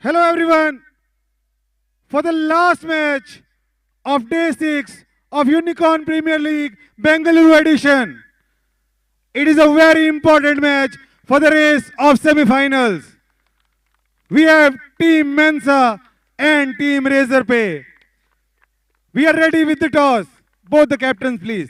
Hello everyone. For the last match of day 6 of Unicorn Premier League Bengaluru edition. It is a very important match for the race of semi-finals. We have Team Mensa and Team Razorpay. We are ready with the toss. Both the captains, please.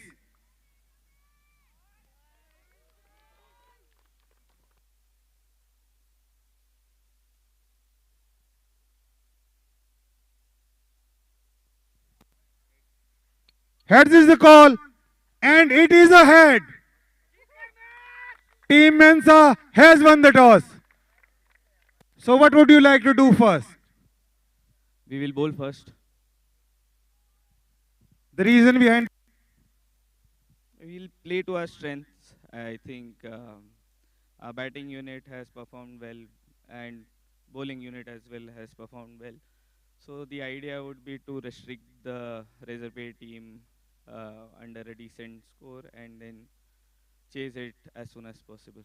Heads is the call, and it is a head. Team Mensa has won the toss. So what would you like to do first? We will bowl first. The reason behind? We will play to our strengths. I think our batting unit has performed well and bowling unit as well has performed well. So the idea would be to restrict the Razorpay team under a decent score and then chase it as soon as possible.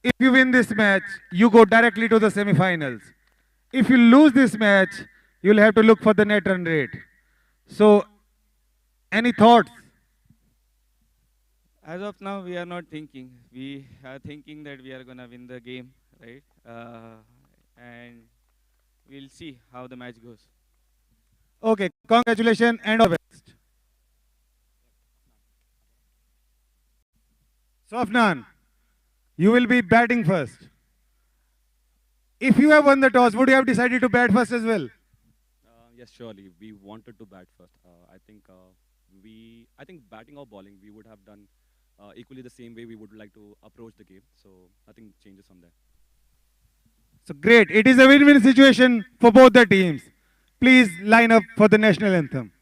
If you win this match, you go directly to the semi-finals. If you lose this match, you'll have to look for the net run rate. So, any thoughts? As of now, we are not thinking. We are thinking that we are going to win the game, right? And we'll see how the match goes. Okay, congratulations and all the best. Swapnan, you will be batting first. If you have won the toss, would you have decided to bat first as well? Yes, surely. We wanted to bat first. I think batting or bowling, we would have done equally the same way we would like to approach the game. So nothing changes from there. So great. It is a win-win situation for both the teams. Please line up for the national anthem.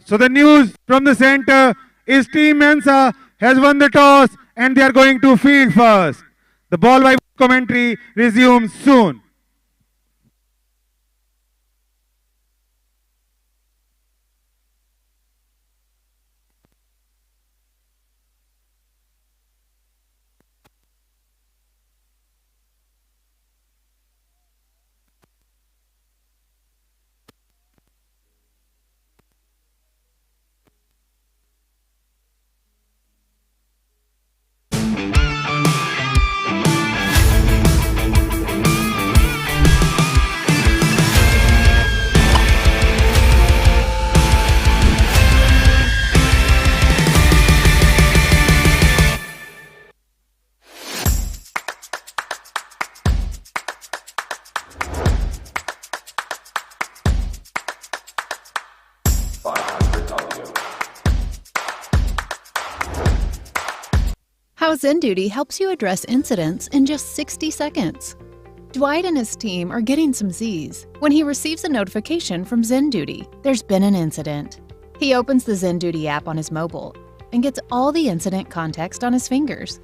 So the news from the center is Team Mensa has won the toss and they are going to field first. The ball by commentary resumes soon. How Zen Duty helps you address incidents in just 60 seconds. Dwight and his team are getting some Z's when he receives a notification from Zen Duty. There's been an incident. He opens the Zen Duty app on his mobile and gets all the incident context on his fingers,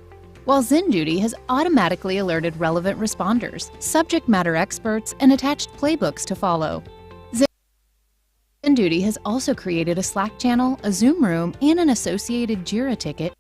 while Zen Duty has automatically alerted relevant responders, subject matter experts, and attached playbooks to follow. Zen Duty has also created a Slack channel, a Zoom room, and an associated Jira ticket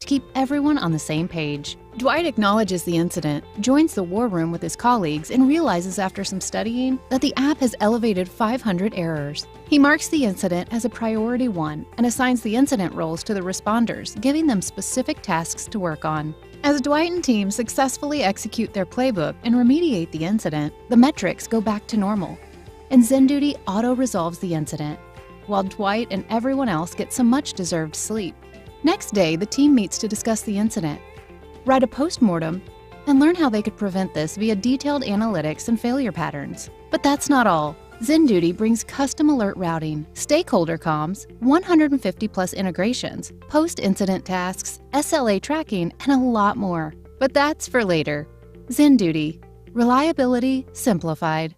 to keep everyone on the same page. Dwight acknowledges the incident, joins the war room with his colleagues, and realizes after some studying that the app has elevated 500 errors. He marks the incident as a priority 1 and assigns the incident roles to the responders, giving them specific tasks to work on. As Dwight and team successfully execute their playbook and remediate the incident, the metrics go back to normal. And ZenDuty auto-resolves the incident, while Dwight and everyone else get some much-deserved sleep. Next day, the team meets to discuss the incident, write a post-mortem, and learn how they could prevent this via detailed analytics and failure patterns. But that's not all. ZenDuty brings custom alert routing, stakeholder comms, 150-plus integrations, post-incident tasks, SLA tracking, and a lot more. But that's for later. ZenDuty. Reliability simplified.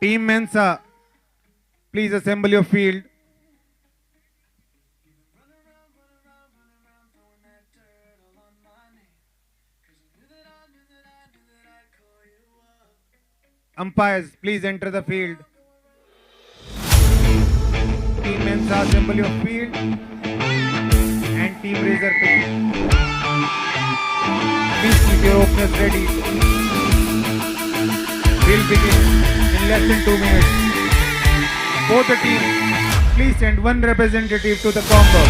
Team Mensa, please assemble your field. Umpires, please enter the field. Team Mensa, assemble your field. And Team Razorpay, please keep your openers ready. We'll begin in less than 2 minutes. Both the teams, please send one representative to the combo.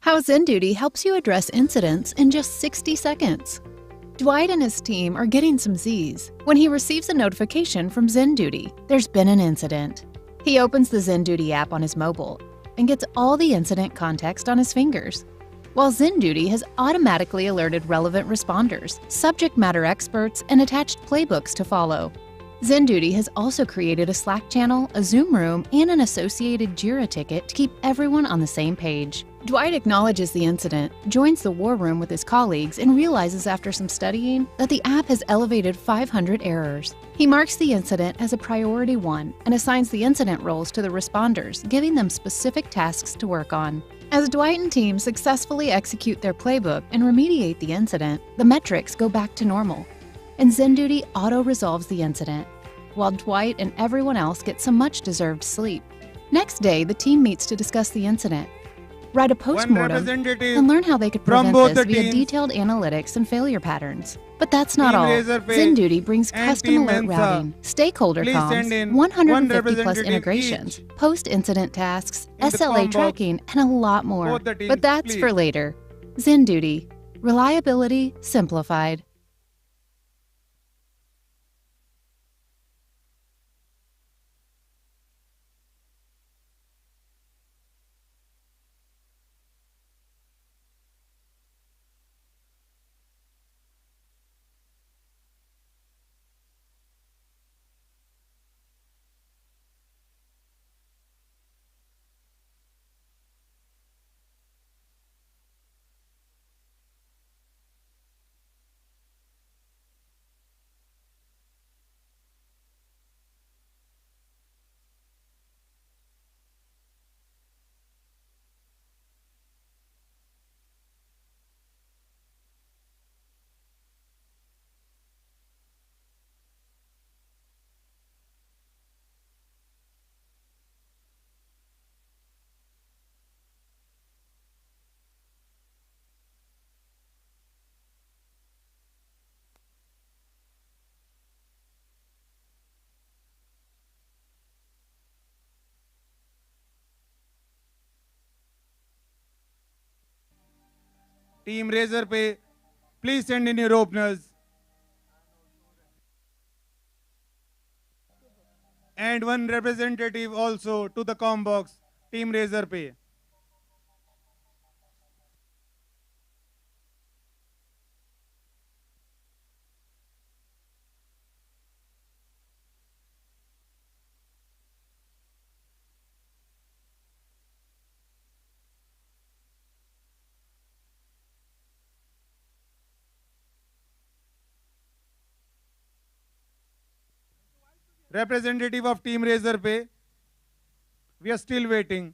How ZenDuty helps you address incidents in just 60 seconds. Dwight and his team are getting some Z's when he receives a notification from ZenDuty. There's been an incident. He opens the ZenDuty app on his mobile and gets all the incident context on his fingers, while ZenDuty has automatically alerted relevant responders, subject matter experts, and attached playbooks to follow. ZenDuty has also created a Slack channel, a Zoom room, and an associated Jira ticket to keep everyone on the same page. Dwight acknowledges the incident, joins the war room with his colleagues, and realizes after some studying that the app has elevated 500 errors. He marks the incident as a priority 1 and assigns the incident roles to the responders, giving them specific tasks to work on. As Dwight and team successfully execute their playbook and remediate the incident, the metrics go back to normal. And ZenDuty auto-resolves the incident, while Dwight and everyone else get some much-deserved sleep. Next day, the team meets to discuss the incident, write a post-mortem, and learn how they could prevent this via detailed analytics and failure patterns. But that's not all. ZenDuty brings custom alert routing, stakeholder comms, 150-plus integrations, post-incident tasks, SLA tracking, and a lot more. But that's for later. ZenDuty. Reliability simplified. Team Razorpay, please send in your openers. And one representative also to the com box, Team Razorpay. Representative of Team Razorpay, we are still waiting.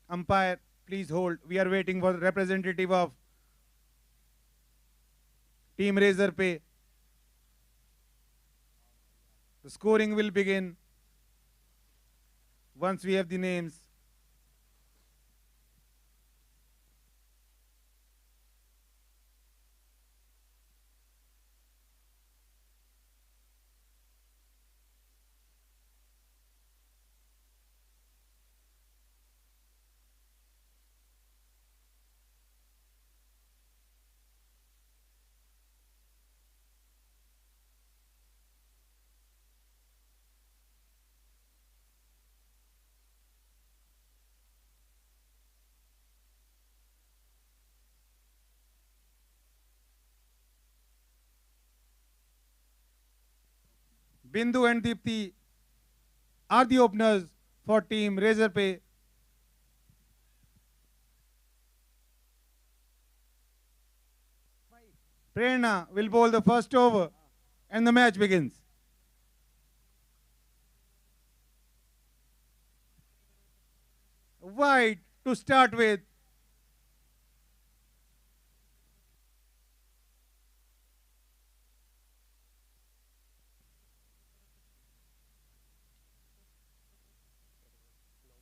Umpire, please hold. We are waiting for the representative of Team Razorpay. The scoring will begin once we have the names. Bindu and Deepthi are the openers for Team Razorpay. Prerna will bowl the first over and the match begins. Wide to start with.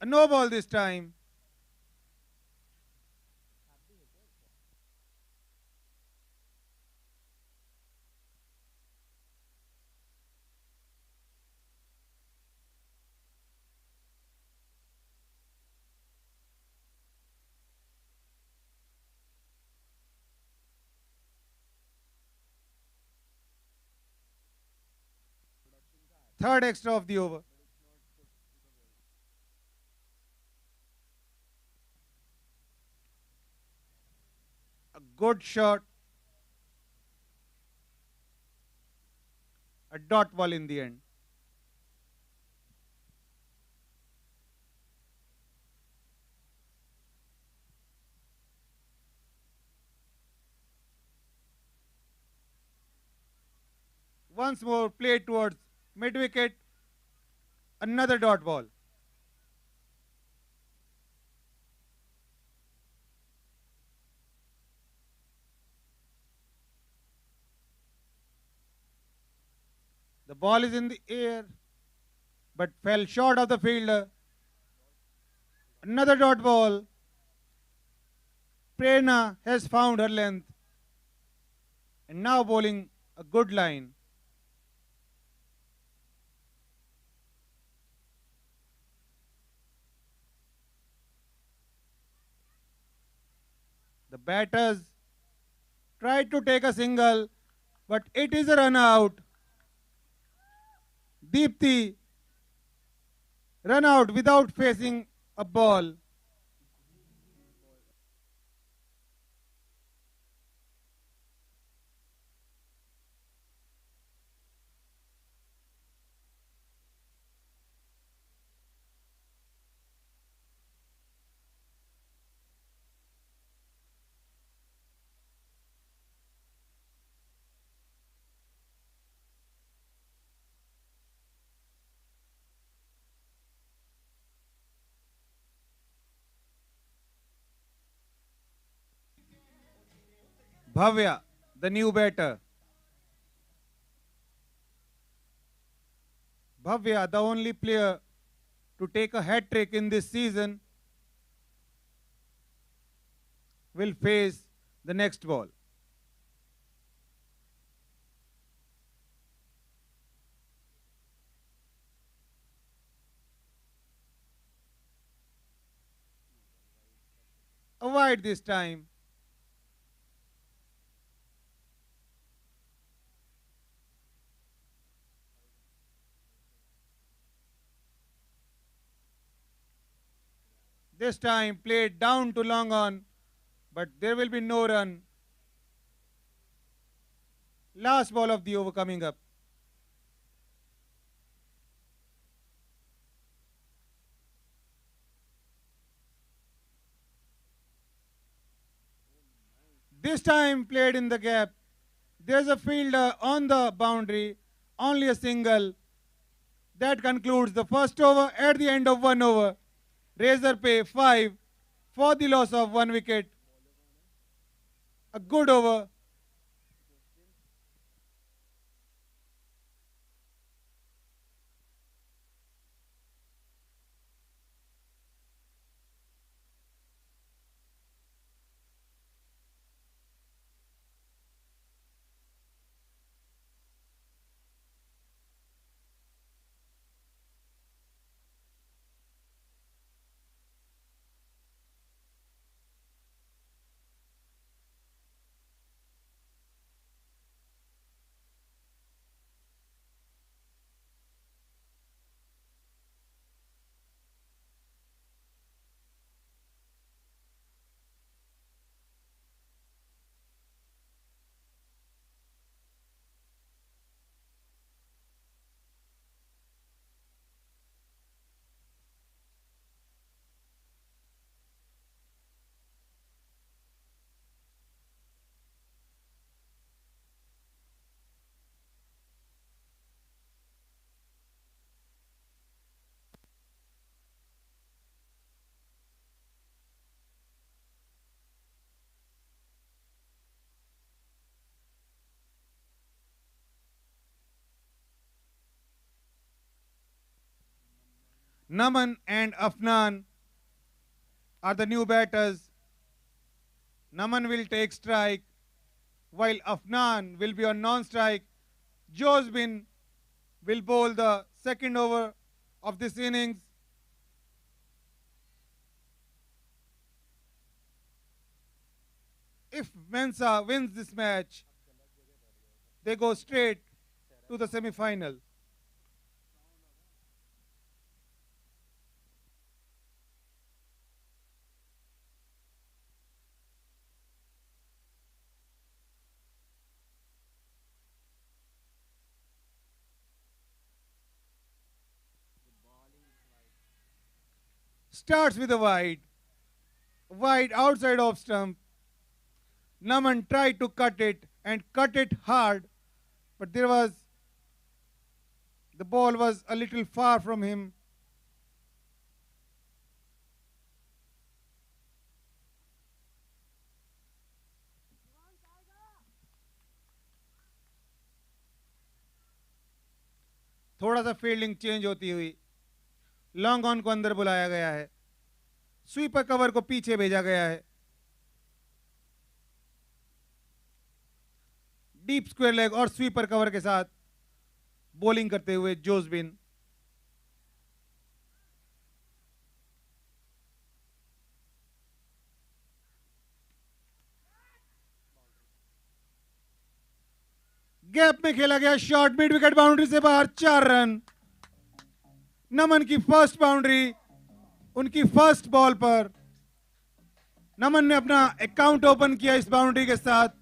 A no ball this time. Third extra of the over. A good shot. A dot ball in the end. Once more played towards mid wicket. Another dot ball. The ball is in the air, but fell short of the fielder. Another dot ball. Prerna has found her length and now bowling a good line. The batters tried to take a single, but it is a run out. Deepthi run out without facing a ball. Bhavya, the new batter. Bhavya, the only player to take a hat trick in this season, will face the next ball. Right this time. This time played down to long on, but there will be no run. Last ball of the over coming up. This time played in the gap. There's a fielder on the boundary, only a single. That concludes the first over at the end of 1 over. Razorpay 5 for the loss of 1 wicket. A good over. Naman and Afnan are the new batters. Naman will take strike, while Afnan will be on non-strike. Josbin will bowl the second over of this innings. If Mensa wins this match, they go straight to the semi-final. Starts with a wide. Wide outside off stump. Naman tried to cut it and cut it hard, but the ball was a little far from him. थोड़ा सा fielding change होती हुई long on को अंदर बुलाया गया है, sweeper cover को पीछे भेजा गया है. डीप स्क्वायर लेग और स्वीपर कवर के साथ बॉलिंग करते हुए जोसबिन. गैप में खेला गया शॉट, मिड विकेट बाउंड्री से बाहर, 4 रन. नमन की फर्स्ट बाउंड्री उनकी फर्स्ट बॉल पर. नमन ने अपना अकाउंट ओपन किया इस बाउंड्री के साथ.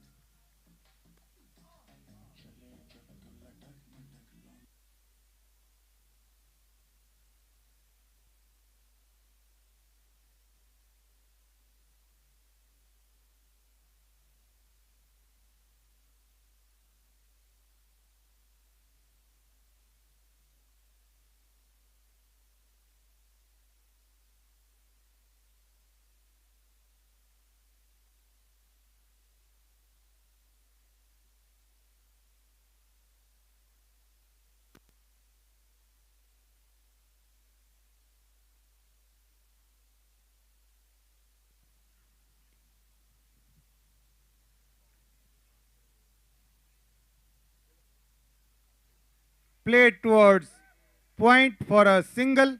Played towards point for a single.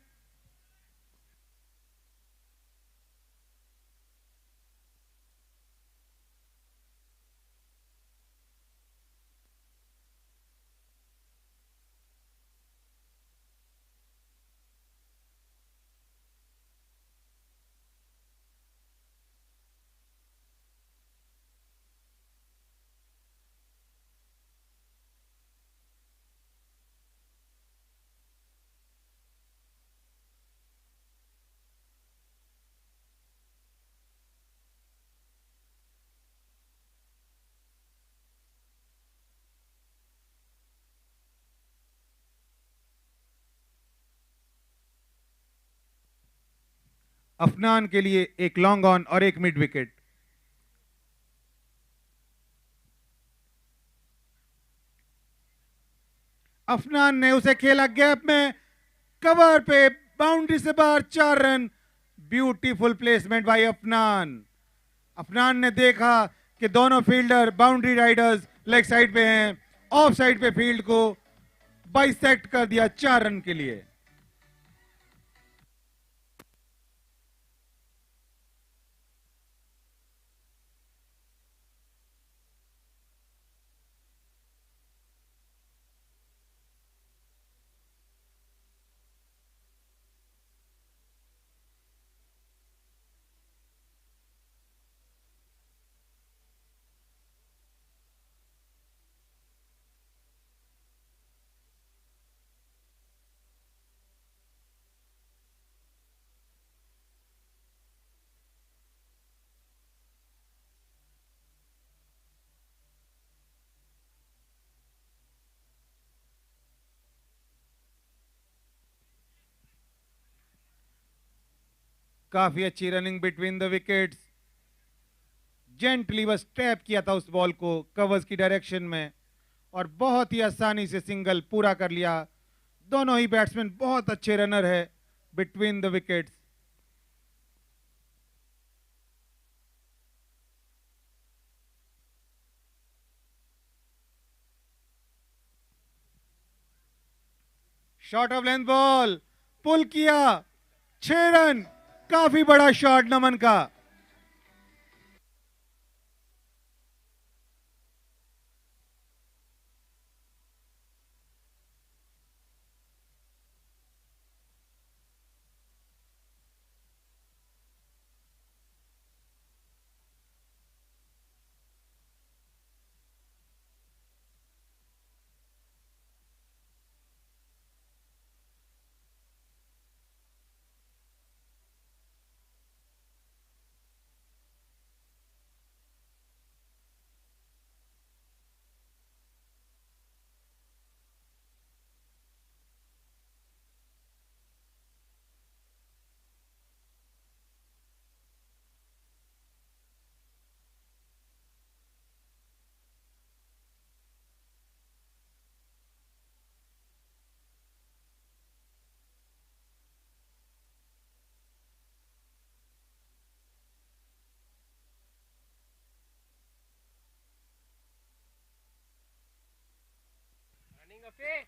Afnan के लिए एक लॉन्ग ऑन और एक मिड विकेट। अफनान ने उसे खेला गैप में, कवर पे, बाउंड्री से बाहर 4 run. Beautiful placement by Afnan. Afnan ने देखा कि दोनों fielder boundary riders leg side पे हैं, ऑफ साइड पे फील्ड को बाइसेक्ट कर दिया 4 रन के लिए। काफी अच्छी running between the wickets. Gently बस टैप किया था उस बॉल को कवर्स की डायरेक्शन में और बहुत ही आसानी से सिंगल पूरा कर लिया। दोनों ही बैट्समैन बहुत अच्छे रनर है between the wickets. Short of length ball, pull किया, 6 रन। काफी बड़ा शॉट नमन का।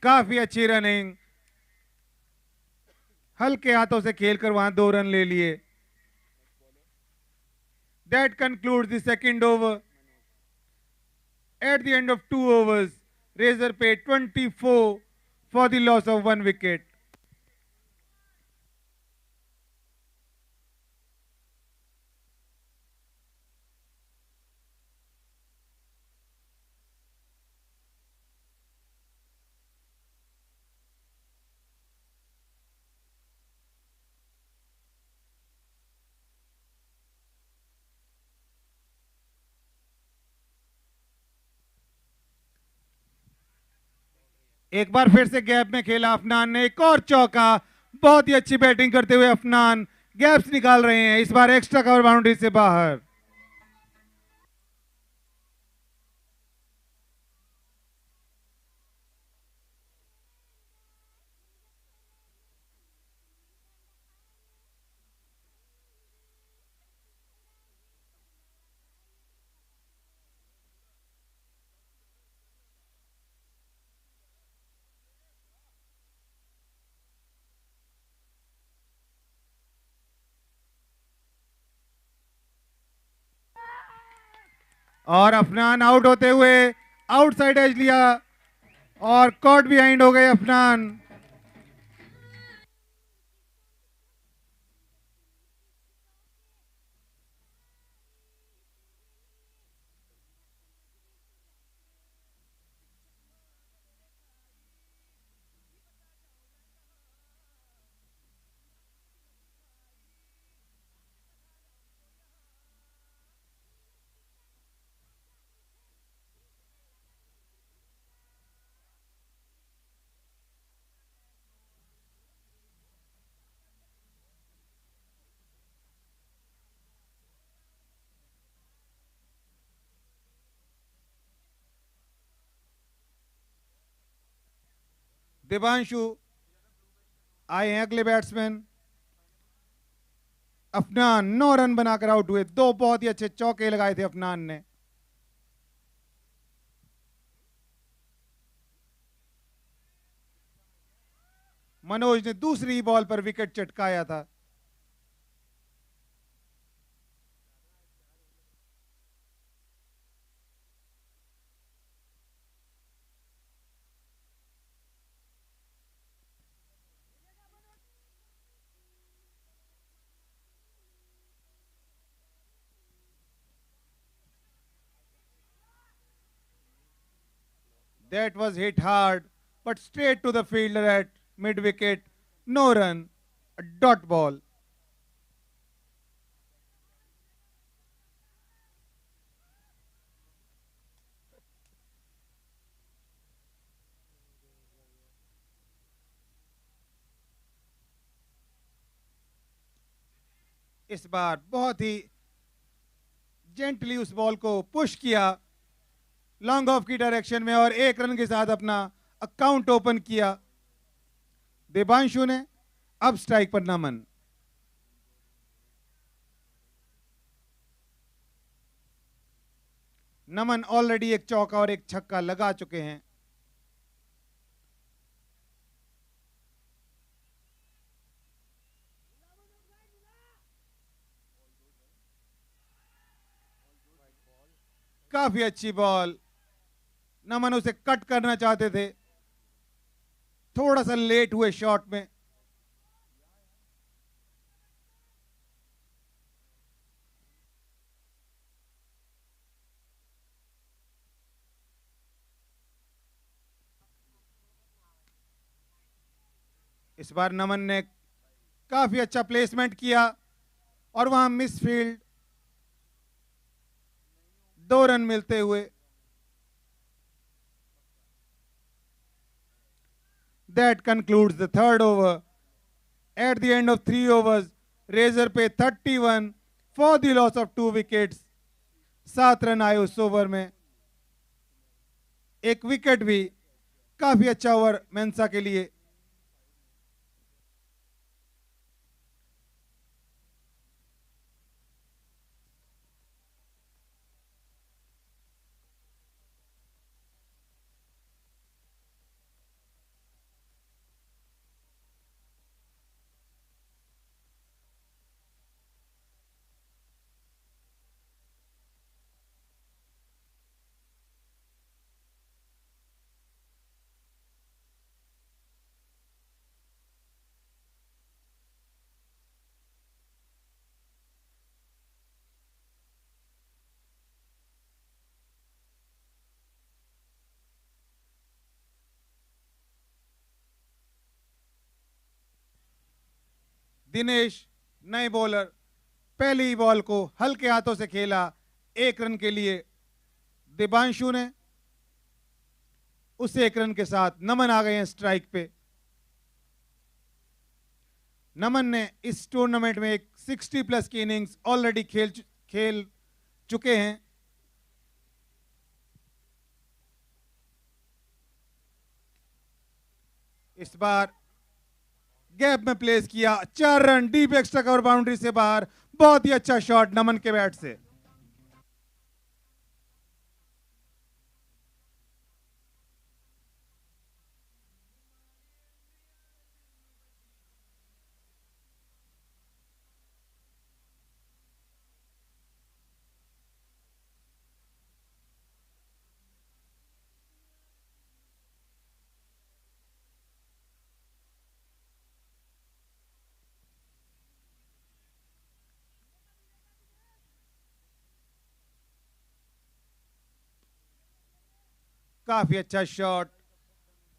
काफी अच्छी रनिंग, हल्के हाथों से खेलकर वहां 2 रन ले लिए। That concludes the second over. At the end of 2 overs, Razorpay 24 for the loss of 1 wicket. एक बार फिर से गैप में खेला अफनान ने, एक और चौका। बहुत ही अच्छी बैटिंग करते हुए अफनान गैप्स निकाल रहे हैं, इस बार एक्स्ट्रा कवर बाउंड्री से बाहर। और अफनान आउट होते हुए आउटसाइड एज लिया और कॉट बिहाइंड हो गए अफनान। दिबांशु आए हैं अगले बैट्समैन। अफनान 9 रन बनाकर आउट हुए। 2 बहुत ही अच्छे चौके लगाए थे अफनान ने। मनोज ने दूसरी बॉल पर विकेट चटकाया था। That was hit hard, but straight to the fielder at mid wicket. No run, a dot ball. इस बार बहुत ही जेंटली उस बॉल को पुश किया लॉन्ग ऑफ की डायरेक्शन में और 1 रन के साथ अपना अकाउंट ओपन किया देबांशु ने। अब स्ट्राइक पर नमन। नमन ऑलरेडी एक चौका और एक छक्का लगा चुके हैं। काफी अच्छी बॉल। नमन उसे कट करना चाहते थे, थोड़ा सा लेट हुए शॉट में। इस बार नमन ने काफी अच्छा प्लेसमेंट किया और वहां मिसफील्ड। 2 रन मिलते हुए। That concludes the 3rd over. At the end of 3 overs, Razorpay 31 for the loss of 2 wickets. 7 run आए उस ओवर में। 1 विकेट भी काफी अच्छा ओवर मेंसा के लिए। दिनेश नए बॉलर, पहली बॉल को हल्के हाथों से खेला 1 रन के लिए दिबांशु ने। उस 1 रन के साथ नमन आ गए हैं स्ट्राइक पे। नमन ने इस टूर्नामेंट में एक 60 प्लस की इनिंग्स ऑलरेडी खेल चुके हैं। इस बार गैप में प्लेस किया, 4 run deep extra cover boundary से बाहर। बहुत ही अच्छा शॉट नमन के बैट से। काफी अच्छा शॉट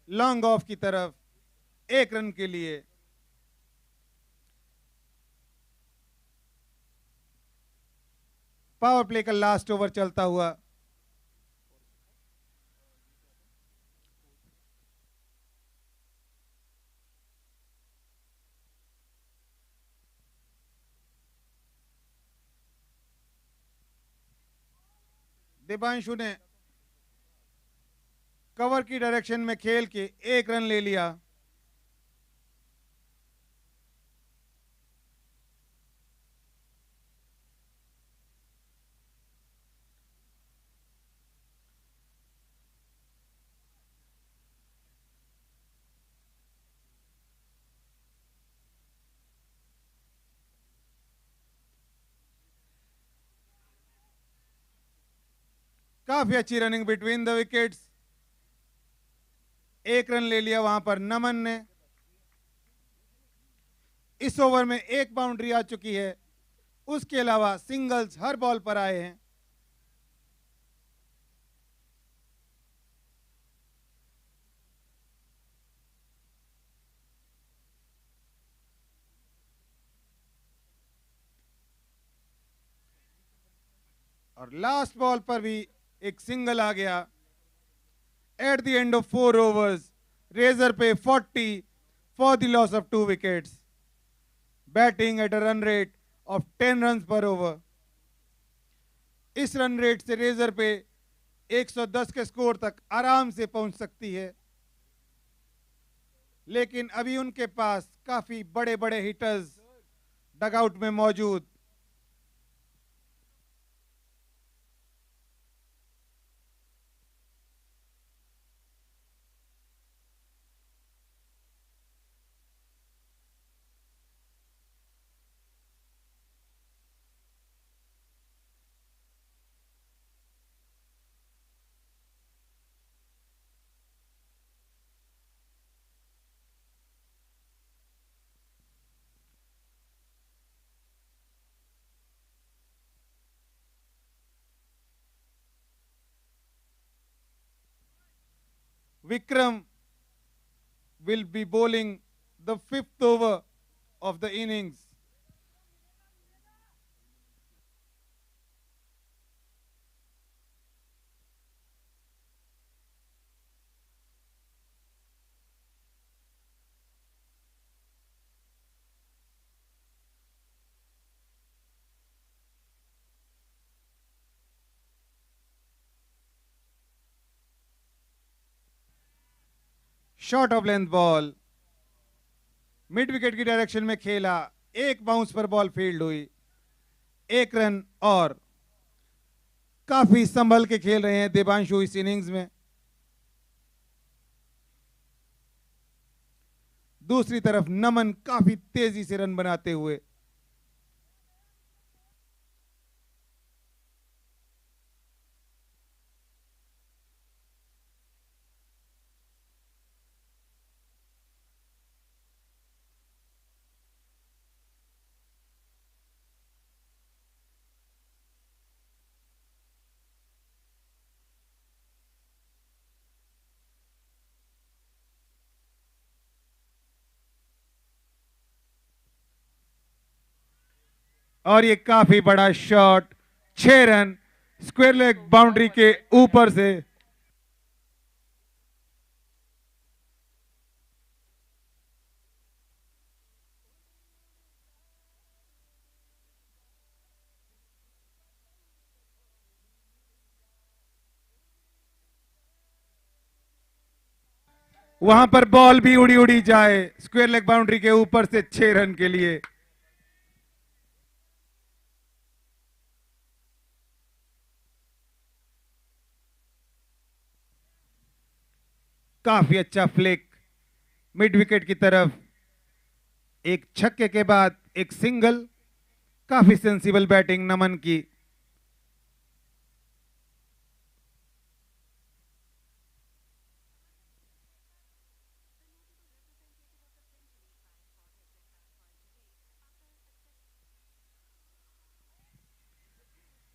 लॉन्ग ऑफ की तरफ, 1 रन के लिए। पावर प्ले का लास्ट ओवर चलता हुआ। दिबांशु ने कवर की डायरेक्शन में खेल के 1 रन ले लिया। काफी अच्छी रनिंग बिटवीन द विकेट्स। एक रन ले लिया वहां पर नमन ने। इस ओवर में एक बाउंड्री आ चुकी है, उसके अलावा सिंगल्स हर बॉल पर आए हैं। और लास्ट बॉल पर भी एक सिंगल आ गया। At the end of 4 overs, Razorpay 40 for the loss of 2 wickets. Batting at a run rate of 10 runs per over. इस रन रेट से Razorpay 110 के स्कोर तक आराम से पहुंच सकती है, लेकिन अभी उनके पास काफी बड़े बड़े हिटर्स डगआउट में मौजूद। Vikram will be bowling the 5th over of the innings. Short of length ball mid wicket की डायरेक्शन में खेला, एक बाउंस पर बॉल फील्ड हुई, एक रन। और काफी संभल के खेल रहे हैं देवांशु इस इनिंग्स में। दूसरी तरफ नमन काफी तेजी से रन बनाते हुए। और ये काफी बड़ा shot, 6 run square leg boundary के ऊपर से। वहां पर बॉल भी उड़ी उड़ी जाए स्क्वायर लेग बाउंड्री के ऊपर से 6 रन के लिए। काफी अच्छा फ्लिक मिड विकेट की तरफ, एक छक्के के बाद एक सिंगल। काफी सेंसिबल बैटिंग नमन की।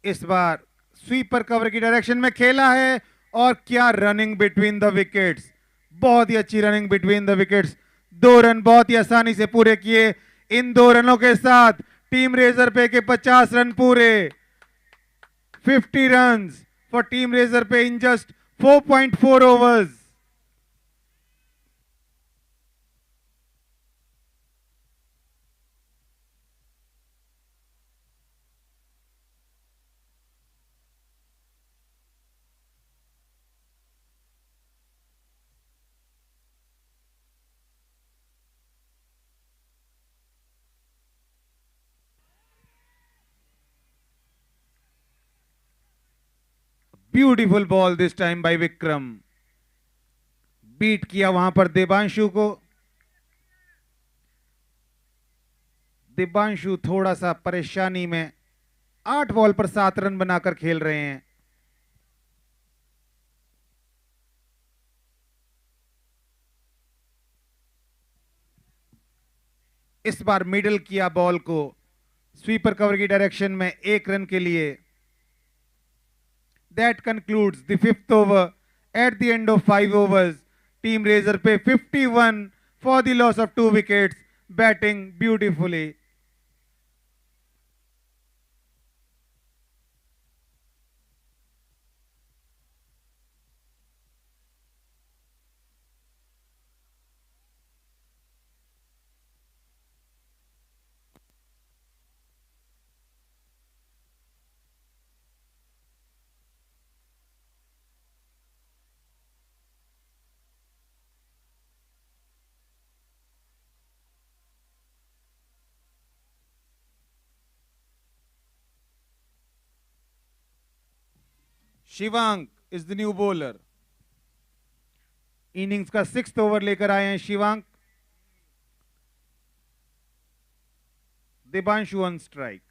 इस बार स्वीपर कवर की डायरेक्शन में खेला है, और क्या रनिंग बिटवीन द विकेट्स, बहुत ही अच्छी running between the wickets. 2 run बहुत ही आसानी से पूरे किए। इन 2 रनों के साथ टीम रेजरपे के 50 रन पूरे। 50 run for team Razorpay in just 4.4 overs. Beautiful ball this time by Vikram. Beat किया वहां पर देवांशु को। देवांशु थोड़ा सा परेशानी में, 8 बॉल पर 7 रन बनाकर खेल रहे हैं। इस बार मिडल किया बॉल को स्वीपर कवर की डायरेक्शन में 1 रन के लिए। That concludes the 5th over. At the end of 5 overs, team Razorpay 51 for the loss of 2 wickets, batting beautifully. Shivank is the new bowler. Innings का 6th ओवर लेकर आए हैं Shivank. Dibanshu on strike.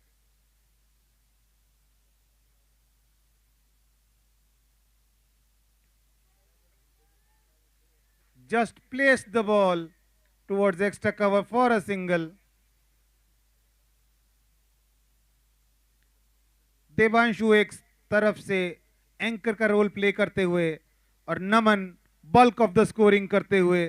Just place the ball towards extra cover for a single. Devanshu एक तरफ से anchor का role play करते हुए और नमन बल्क ऑफ द स्कोरिंग करते हुए।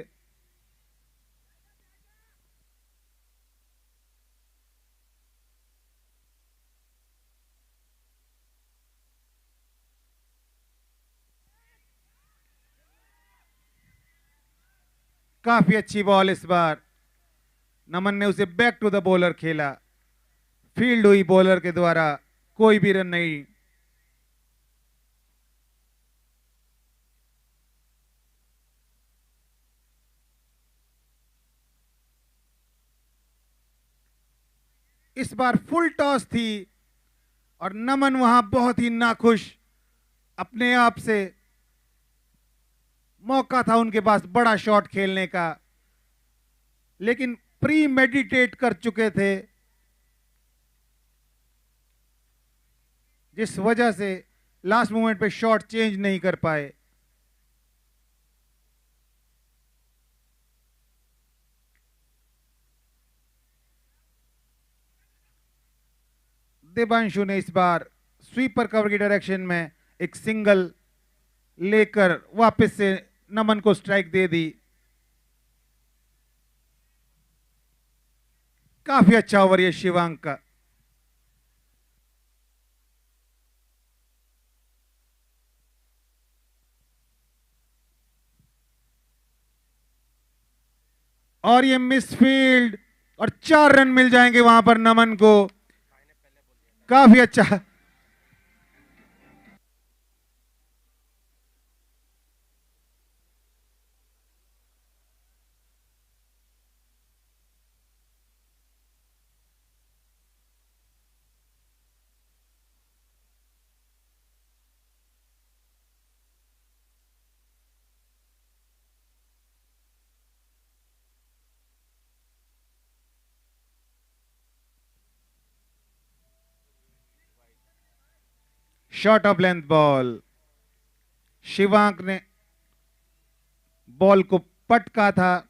काफी अच्छी बॉल इस बार। नमन ने उसे बैक टू द बॉलर खेला। फील्ड हुई बॉलर के द्वारा, कोई भी रन नहीं। इस बार फुल टॉस थी और नमन वहां बहुत ही नाखुश अपने आप से। मौका था उनके पास बड़ा शॉट खेलने का, लेकिन प्री मेडिटेट कर चुके थे, जिस वजह से लास्ट मोमेंट पे शॉट चेंज नहीं कर पाए। देवांशु ने इस बार स्वीपर कवर की डायरेक्शन में एक सिंगल लेकर वापस से नमन को स्ट्राइक दे दी। काफी अच्छा ओवर ये शिवांक का। और ये मिसफील्ड और 4 रन मिल जाएंगे वहां पर नमन को। काफी अच्छा। Short of length ball. Shivank ने बॉल को पटका था।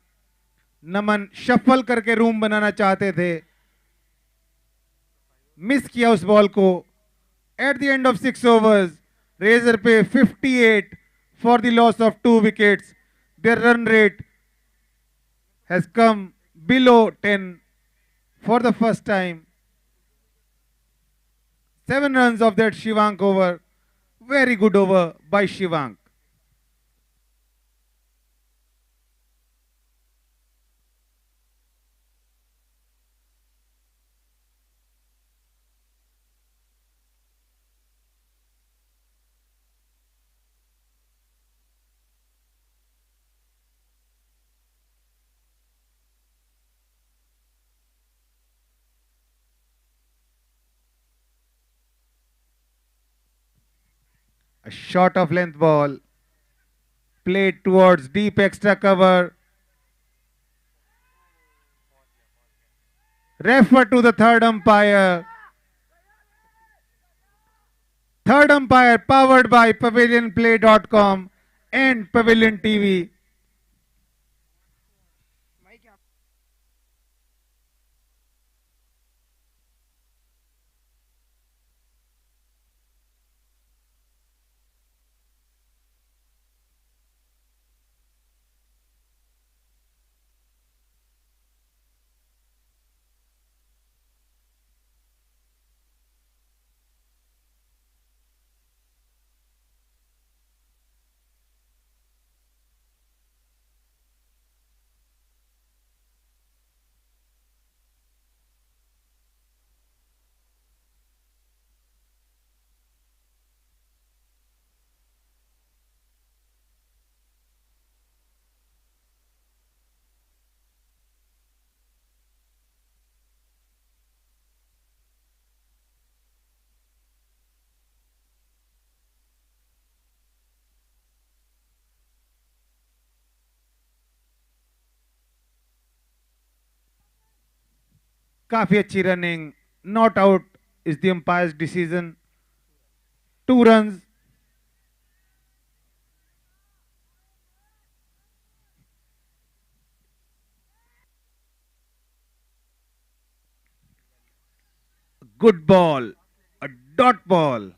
नमन शफल करके रूम बनाना चाहते थे, मिस किया उस बॉल को। At the end of 6 overs, Razorpay 58 for the loss of 2 wickets. Their run rate has come below 10 for the first time. 7 runs of that Shivank over. Very good over by Shivank. A short of length ball played towards deep extra cover. Refer to the third umpire. Third umpire powered by PavillionPlay.com and Pavilion TV. काफी अच्छी running, not out is the umpire's decision, 2 runs. Good ball, a dot ball.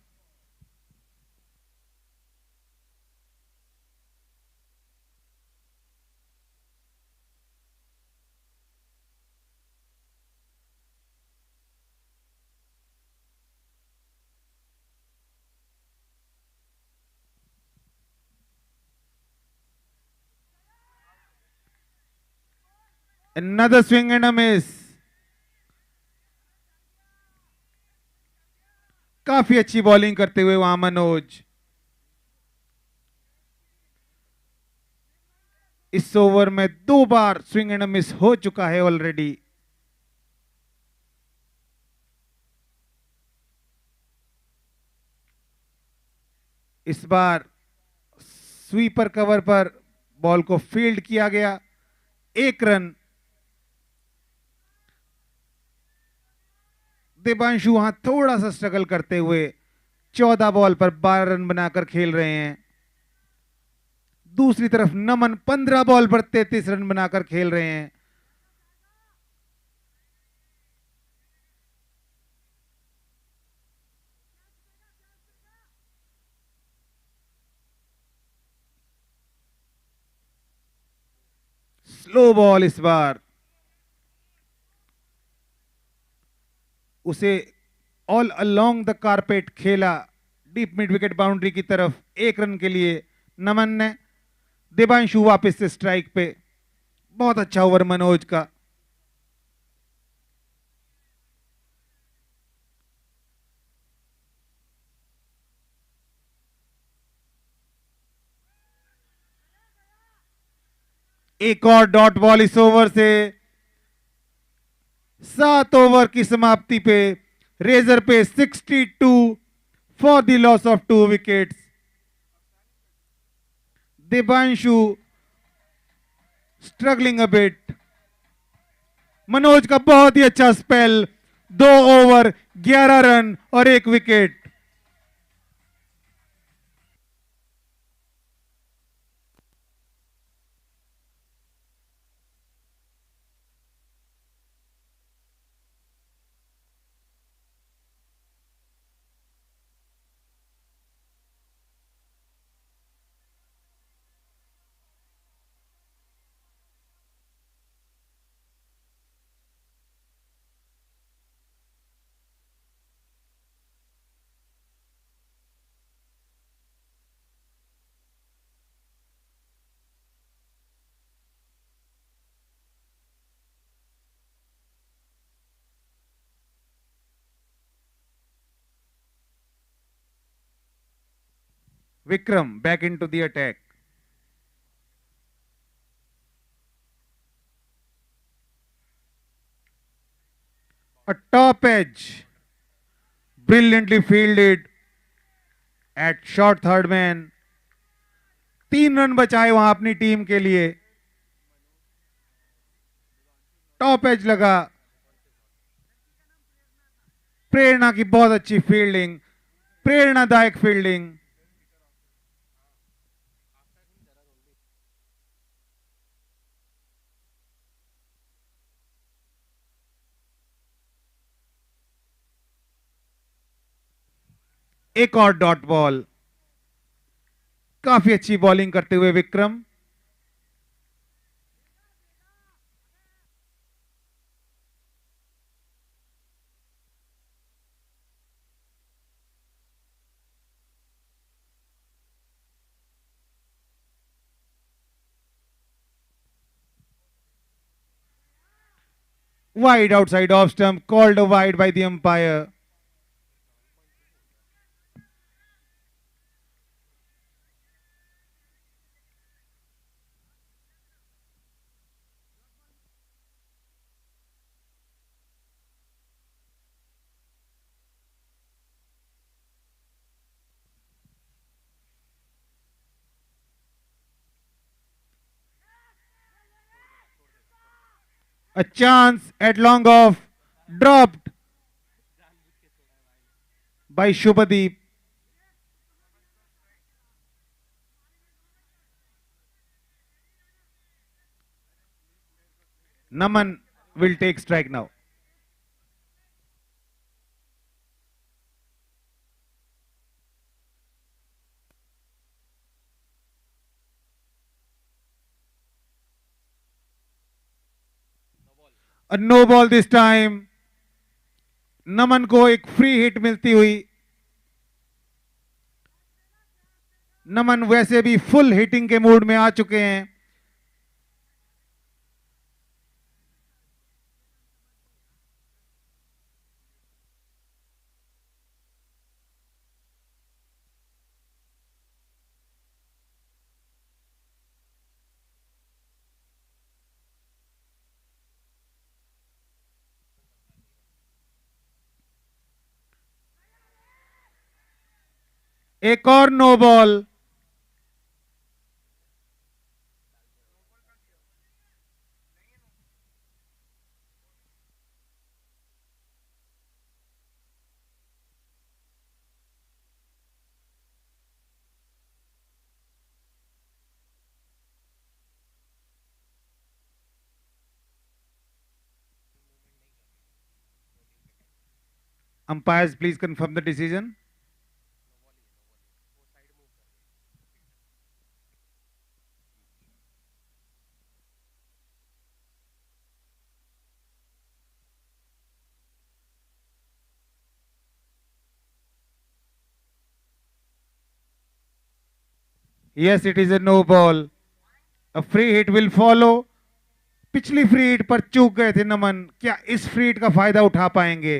Another swing and a miss. काफी अच्छी bowling करते हुए वहां मनोज। इस over में 2 बार swing and miss हो चुका है ऑलरेडी। इस बार स्वीपर कवर पर बॉल को फील्ड किया गया, 1 रन। देवांशु वहां थोड़ा सा स्ट्रगल करते हुए 14 बॉल पर 12 रन बनाकर खेल रहे हैं। दूसरी तरफ नमन 15 बॉल पर 33 रन बनाकर खेल रहे हैं। स्लो बॉल इस बार, उसे ऑल अलोंग द कारपेट खेला डीप मिड विकेट बाउंड्री की तरफ, 1 रन के लिए नमन ने। देवांशु वापस से स्ट्राइक पे। बहुत अच्छा ओवर मनोज का। एक और डॉट बॉल इस ओवर से। 7 ओवर की समाप्ति पे रेजर पे 62 for the loss of 2 wickets. Devanshu struggling a bit. Manoj का बहुत ही अच्छा स्पेल, 2 ओवर 11 रन और 1 wicket. Vikram back into the attack. A top edge, brilliantly fielded at short third man. 3 run बचाए वहां अपनी टीम के लिए। टॉप एज लगा। प्रेरणा की बहुत अच्छी फील्डिंग, प्रेरणादायक फील्डिंग। एक और डॉट बॉल। काफी अच्छी बॉलिंग करते हुए Vikram. Wide outside off stump, called a wide by the umpire. A chance at long off. dropped by Shubhadeep. Naman will take strike now. A no ball this time. नमन को एक free hit मिलती हुई. नमन वैसे भी full hitting के mood में आ चुके हैं. एक और no ball. Umpires, please confirm the decision. Yes, it is a no ball. A free hit will follow. पिछली फ्री हिट पर चूक गए थे नमन. क्या इस फ्री हिट का फायदा उठा पाएंगे?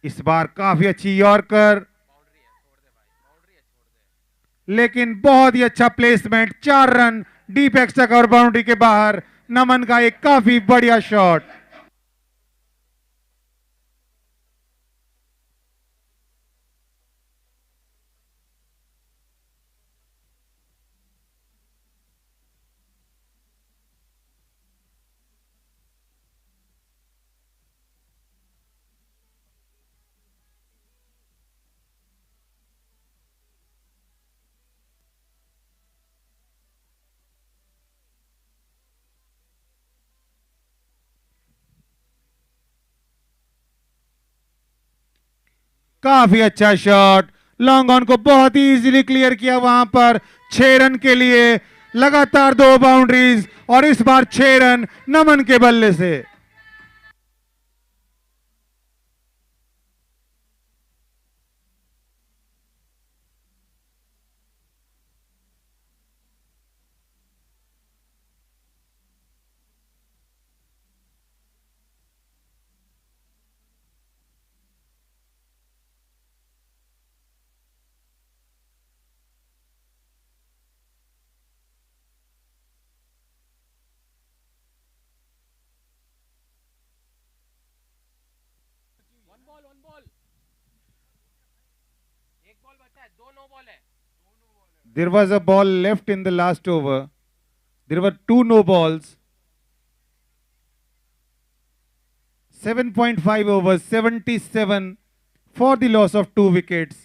इस बार काफी अच्छी यॉर्कर, लेकिन बहुत ही अच्छा placement. 4 run deep extra cover boundary के बाहर. नमन का एक काफी बढ़िया शॉट. काफी अच्छा शॉट. लॉन्ग ऑन को बहुत ही इजीली क्लियर किया वहां पर. 6 रन के लिए लगातार 2 बाउंड्रीज और इस बार 6 रन नमन के बल्ले से. There was a ball left in the last over. There were 2 no balls. 7.5 overs, 77 for the loss of 2 wickets.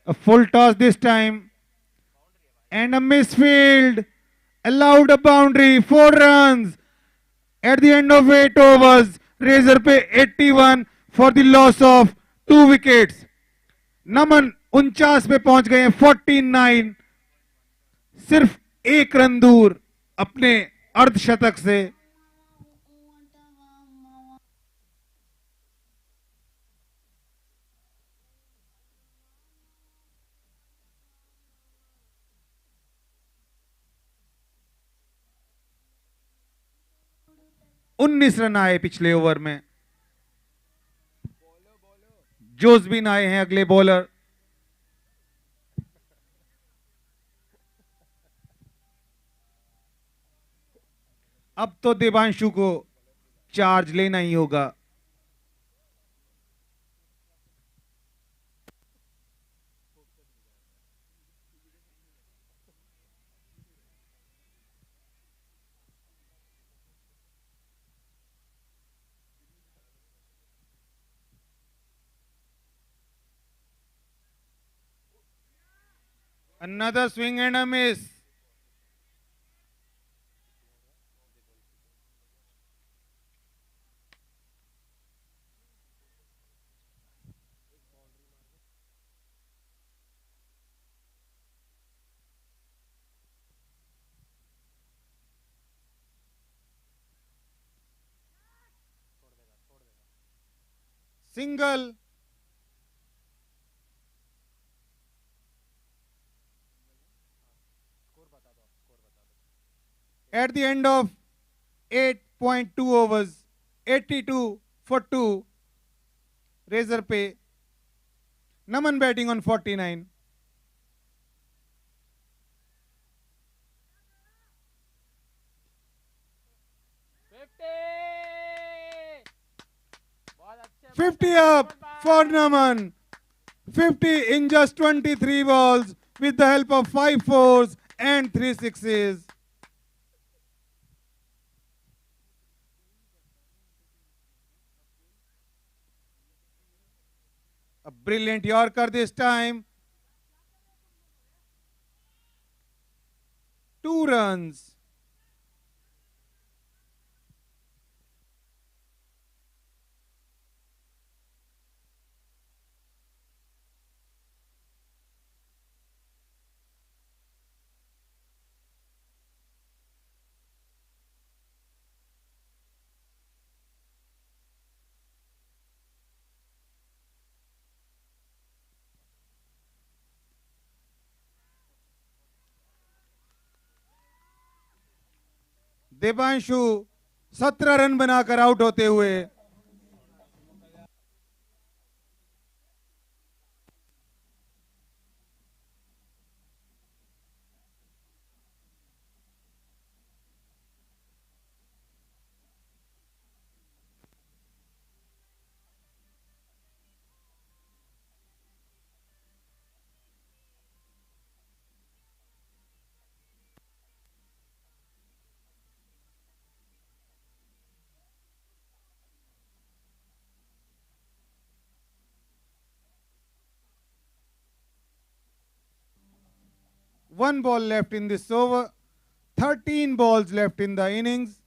A full toss this time. And a misfield. Allowed a boundary. 4 runs. At the end of 8 overs, Razorpay 81 for the loss of 2 wickets. नमन 49 पे पहुंच गए हैं. 49. सिर्फ 1 run दूर अपने अर्धशतक से. उन्नीस रन आए पिछले ओवर में. जोसबिन आए हैं अगले बॉलर. अब तो देवांशु को चार्ज लेना ही होगा। Another swing and a miss. Single. At the end of 8.2 overs, 82 for 2, Razorpay. Naman batting on 49. $50 up for Naman. 50 in just 23 balls with the help of 5 fours and 3 sixes. A brilliant Yorker this time. 2 runs. Devanshu 17 run बनाकर out होते हुए one ball left in this over, 13 balls left in the innings.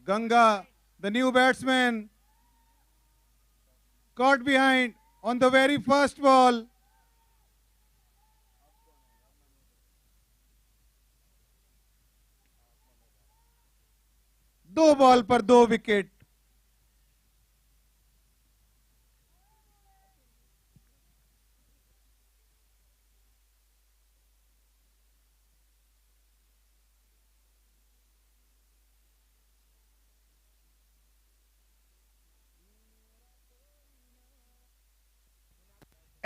Ganga, the new batsman, caught behind on the very first ball. दो ball पर 2 wicket.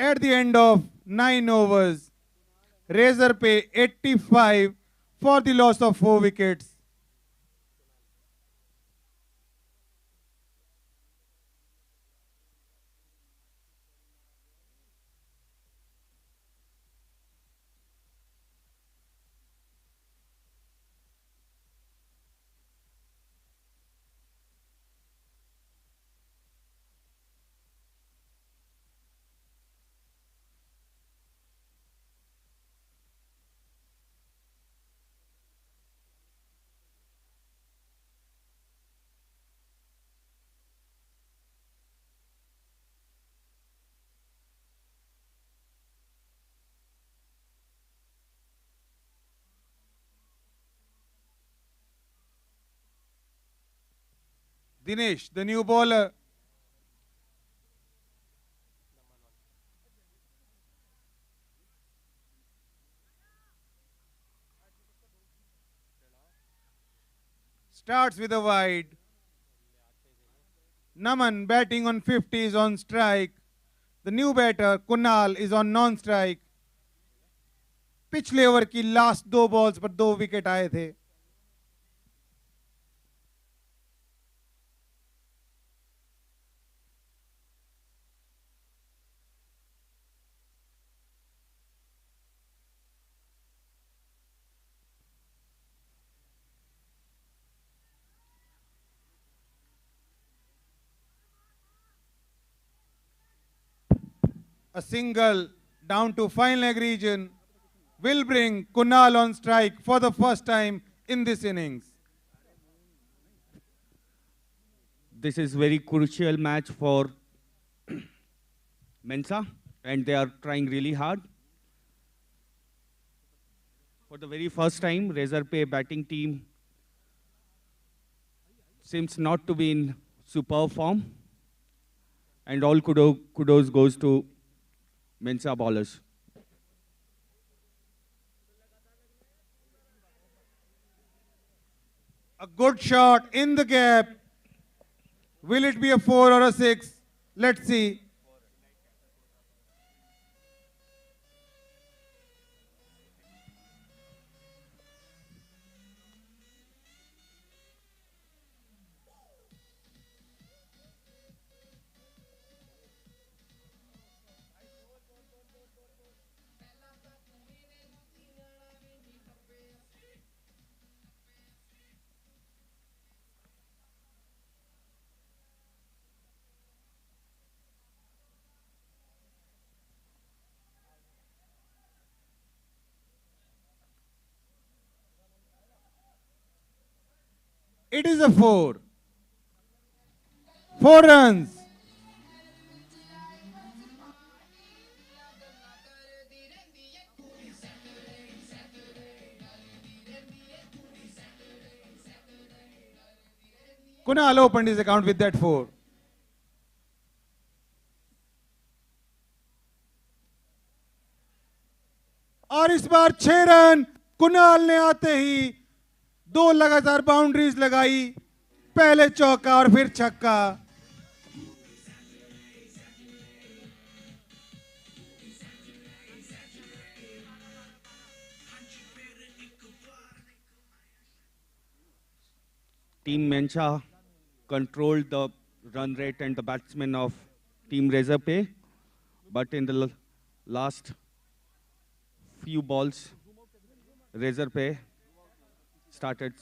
At the end of 9 overs, Razorpay 85 for the loss of 4 wickets. Dinesh, the new bowler. Starts with a wide. Naman batting on 50 is on strike. The new batter Kunal is on non-strike. पिछले over की last 2 balls पर 2 wicket आए थे. A single down to final leg region will bring Kunal on strike for the first time in this innings. This is very crucial match for Mensa, and they are trying really hard. For the very first time, Razorpay batting team seems not to be in superb form, and all kudos goes to Mensa bowlers. A good shot in the gap. Will it be a 4 or a 6? Let's see. It is a 4. 4 runs. Kunal opened his account with that 4. और इस बार 6 run Kunal ने आते ही 2 लगातार boundaries लगाई. पहले चौका और फिर छक्का. Team Mensa controlled the run rate and the batsmen of Team Razorpay, but in the last few balls, Razorpay started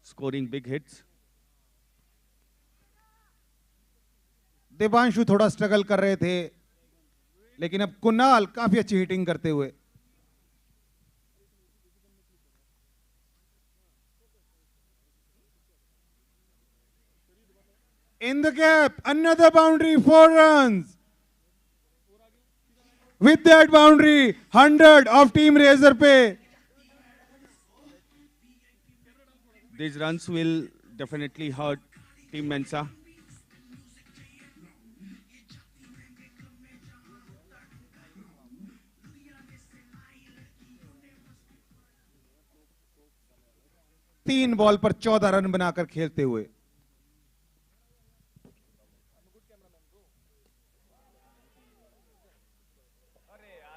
scoring big hits. Devanshu थोड़ा स्ट्रगल कर रहे थे, लेकिन अब कुणाल काफी अच्छी हिटिंग करते हुए. In the gap, another boundary, 4 runs. With that boundary, 100 of Team Razorpay. These runs will definitely hurt Team Mensa. तीन बॉल पर 14 रन बनाकर खेलते हुए.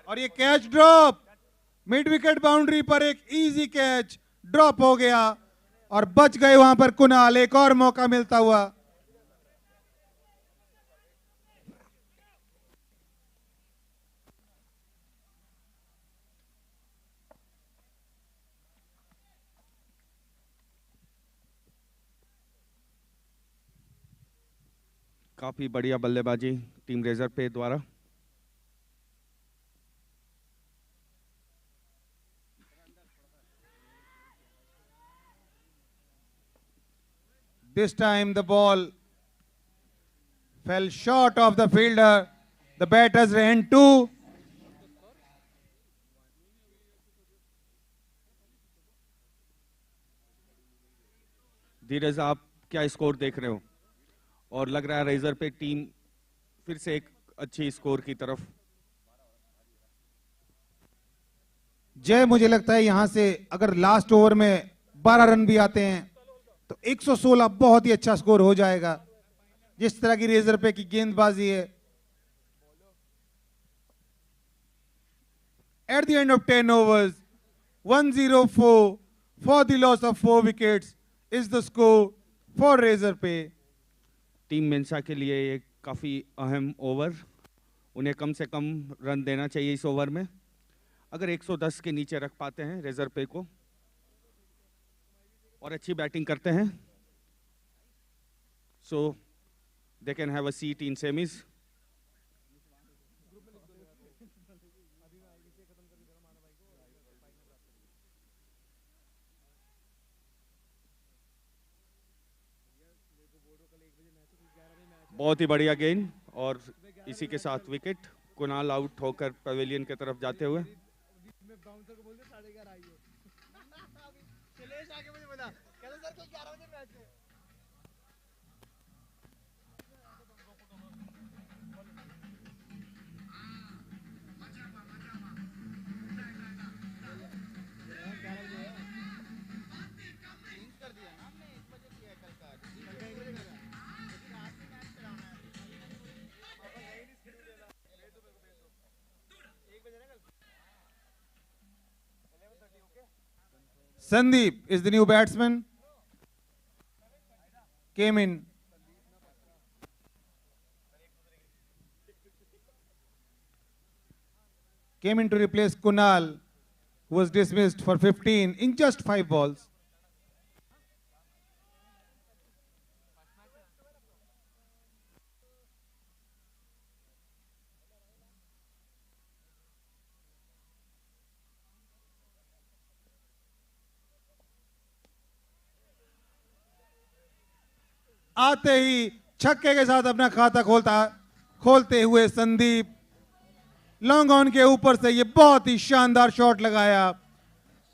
और ये catch drop, mid wicket boundary पर एक इजी कैच ड्रॉप हो गया और बच गए वहां पर कुणाल. एक और मौका मिलता हुआ. काफी बढ़िया बल्लेबाजी टीम रेजरपे द्वारा. This time the ball fell short of the fielder. The batters ran 2. धीरज, आप क्या स्कोर देख रहे हो? और लग रहा है रेजर पे टीम फिर से एक अच्छी स्कोर की तरफ। जय, मुझे लगता है यहां से अगर लास्ट ओवर में 12 रन भी आते हैं तो 116 बहुत ही अच्छा स्कोर हो जाएगा। जिस तरह की रेजर पे की गेंदबाजी है। At the end of 10 overs, 104 for the loss of 4 wickets is the score for Razorpay. Team Mensa के लिए ये काफ़ी अहम ओवर, उन्हें कम से कम रन देना चाहिए इस ओवर में। अगर 110 के नीचे रख पाते हैं रेजरपे को और अच्छी बैटिंग करते हैं, so they can have a seat in semis. बहुत ही बढ़िया गेंद और इसी के साथ विकेट। कुणाल आउट होकर पवेलियन की तरफ जाते हुए। Sandeep is the new batsman. Came in. Came in to replace Kunal, who was dismissed for 15 in just 5 balls. आते ही छक्के के साथ अपना खाता खोलते हुए संदीप लॉन्ग ऑन के ऊपर से ये बहुत ही शानदार शॉट लगाया।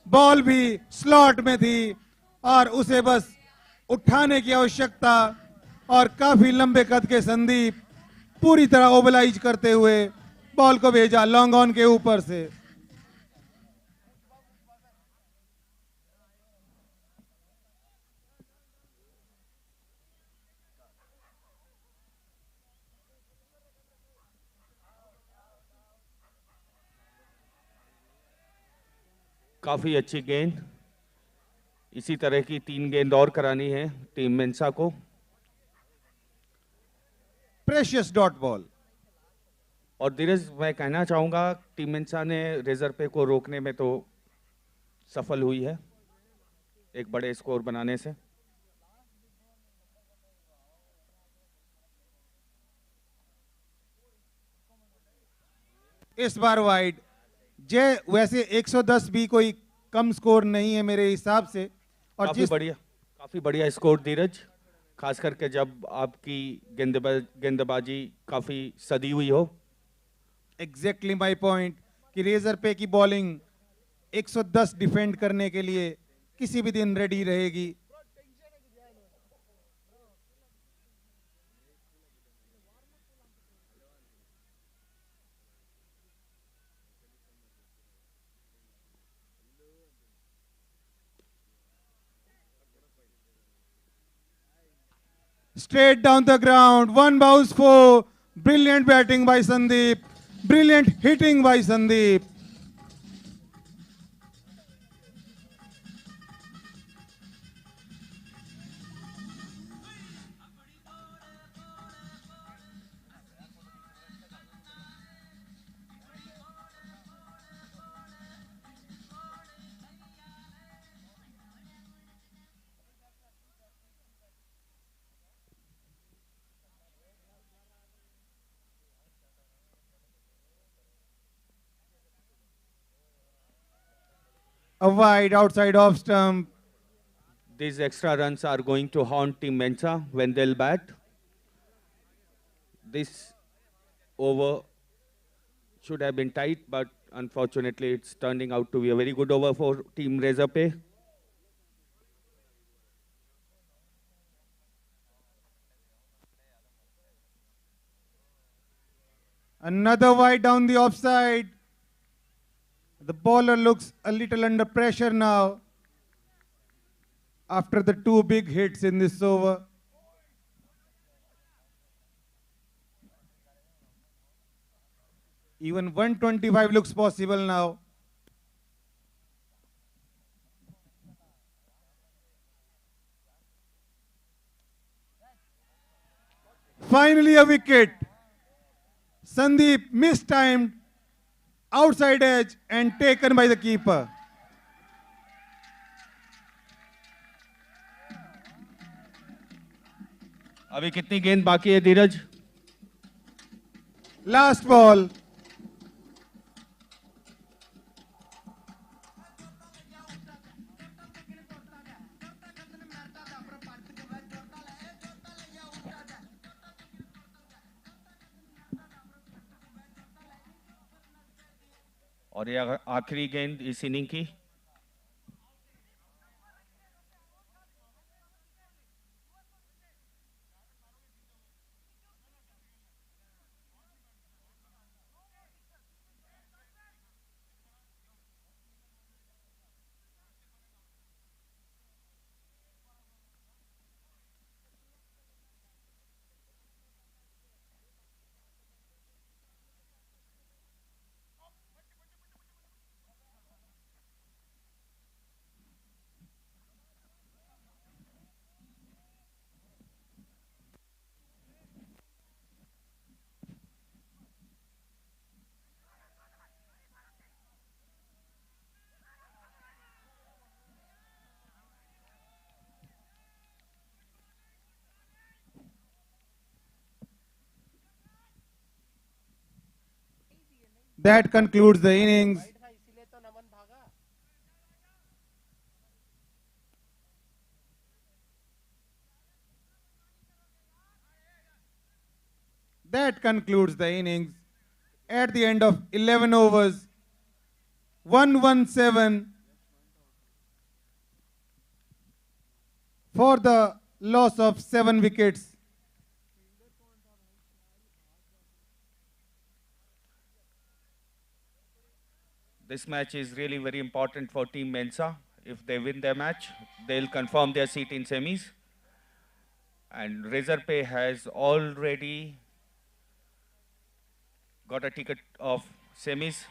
बॉल भी स्लॉट में थी और उसे बस उठाने की आवश्यकता, और काफी लंबे कद के संदीप पूरी तरह ओबलाइज करते हुए बॉल को भेजा लॉन्ग ऑन के ऊपर से। काफ़ी अच्छी गेंद। इसी तरह की 3 गेंद और करानी है टीम मेंसा को। Precious dot ball. और धीरज, मैं कहना चाहूँगा टीम मेंसा ने रेजरपे को रोकने में तो सफल हुई है एक बड़े स्कोर बनाने से। इस बार वाइड। जय, वैसे 110 भी कोई कम स्कोर नहीं है मेरे हिसाब से। और काफी बढ़िया स्कोर धीरज, खास करके जब आपकी गेंदबाजी काफी सदी हुई हो। एग्जैक्टली माय पॉइंट कि रेजरपे की बॉलिंग 110 डिफेंड करने के लिए किसी भी दिन रेडी रहेगी। Straight down the ground, 1 bounce 4. Brilliant batting by Sandeep. Brilliant hitting by Sandeep. A wide outside off stump. These extra runs are going to haunt Team Mensa when they'll bat. This over should have been tight, but unfortunately it's turning out to be a very good over for Team Razorpay. Another wide down the offside. The bowler looks a little under pressure now after the two big hits in this over. Even 125 looks possible now. Finally a wicket. Sandeep mistimed, outside edge and taken by the keeper. अभी कितनी गेंद बाकी है धीरज? Last ball. और ये आखिरी गेंद इस इनिंग की. That concludes the innings. That concludes the innings. At the end of 11 overs, 117 for the loss of 7 wickets. This match is really very important for Team Mensa. If they win their match, they'll confirm their seat in semis. And Razorpay has already got a ticket of semis.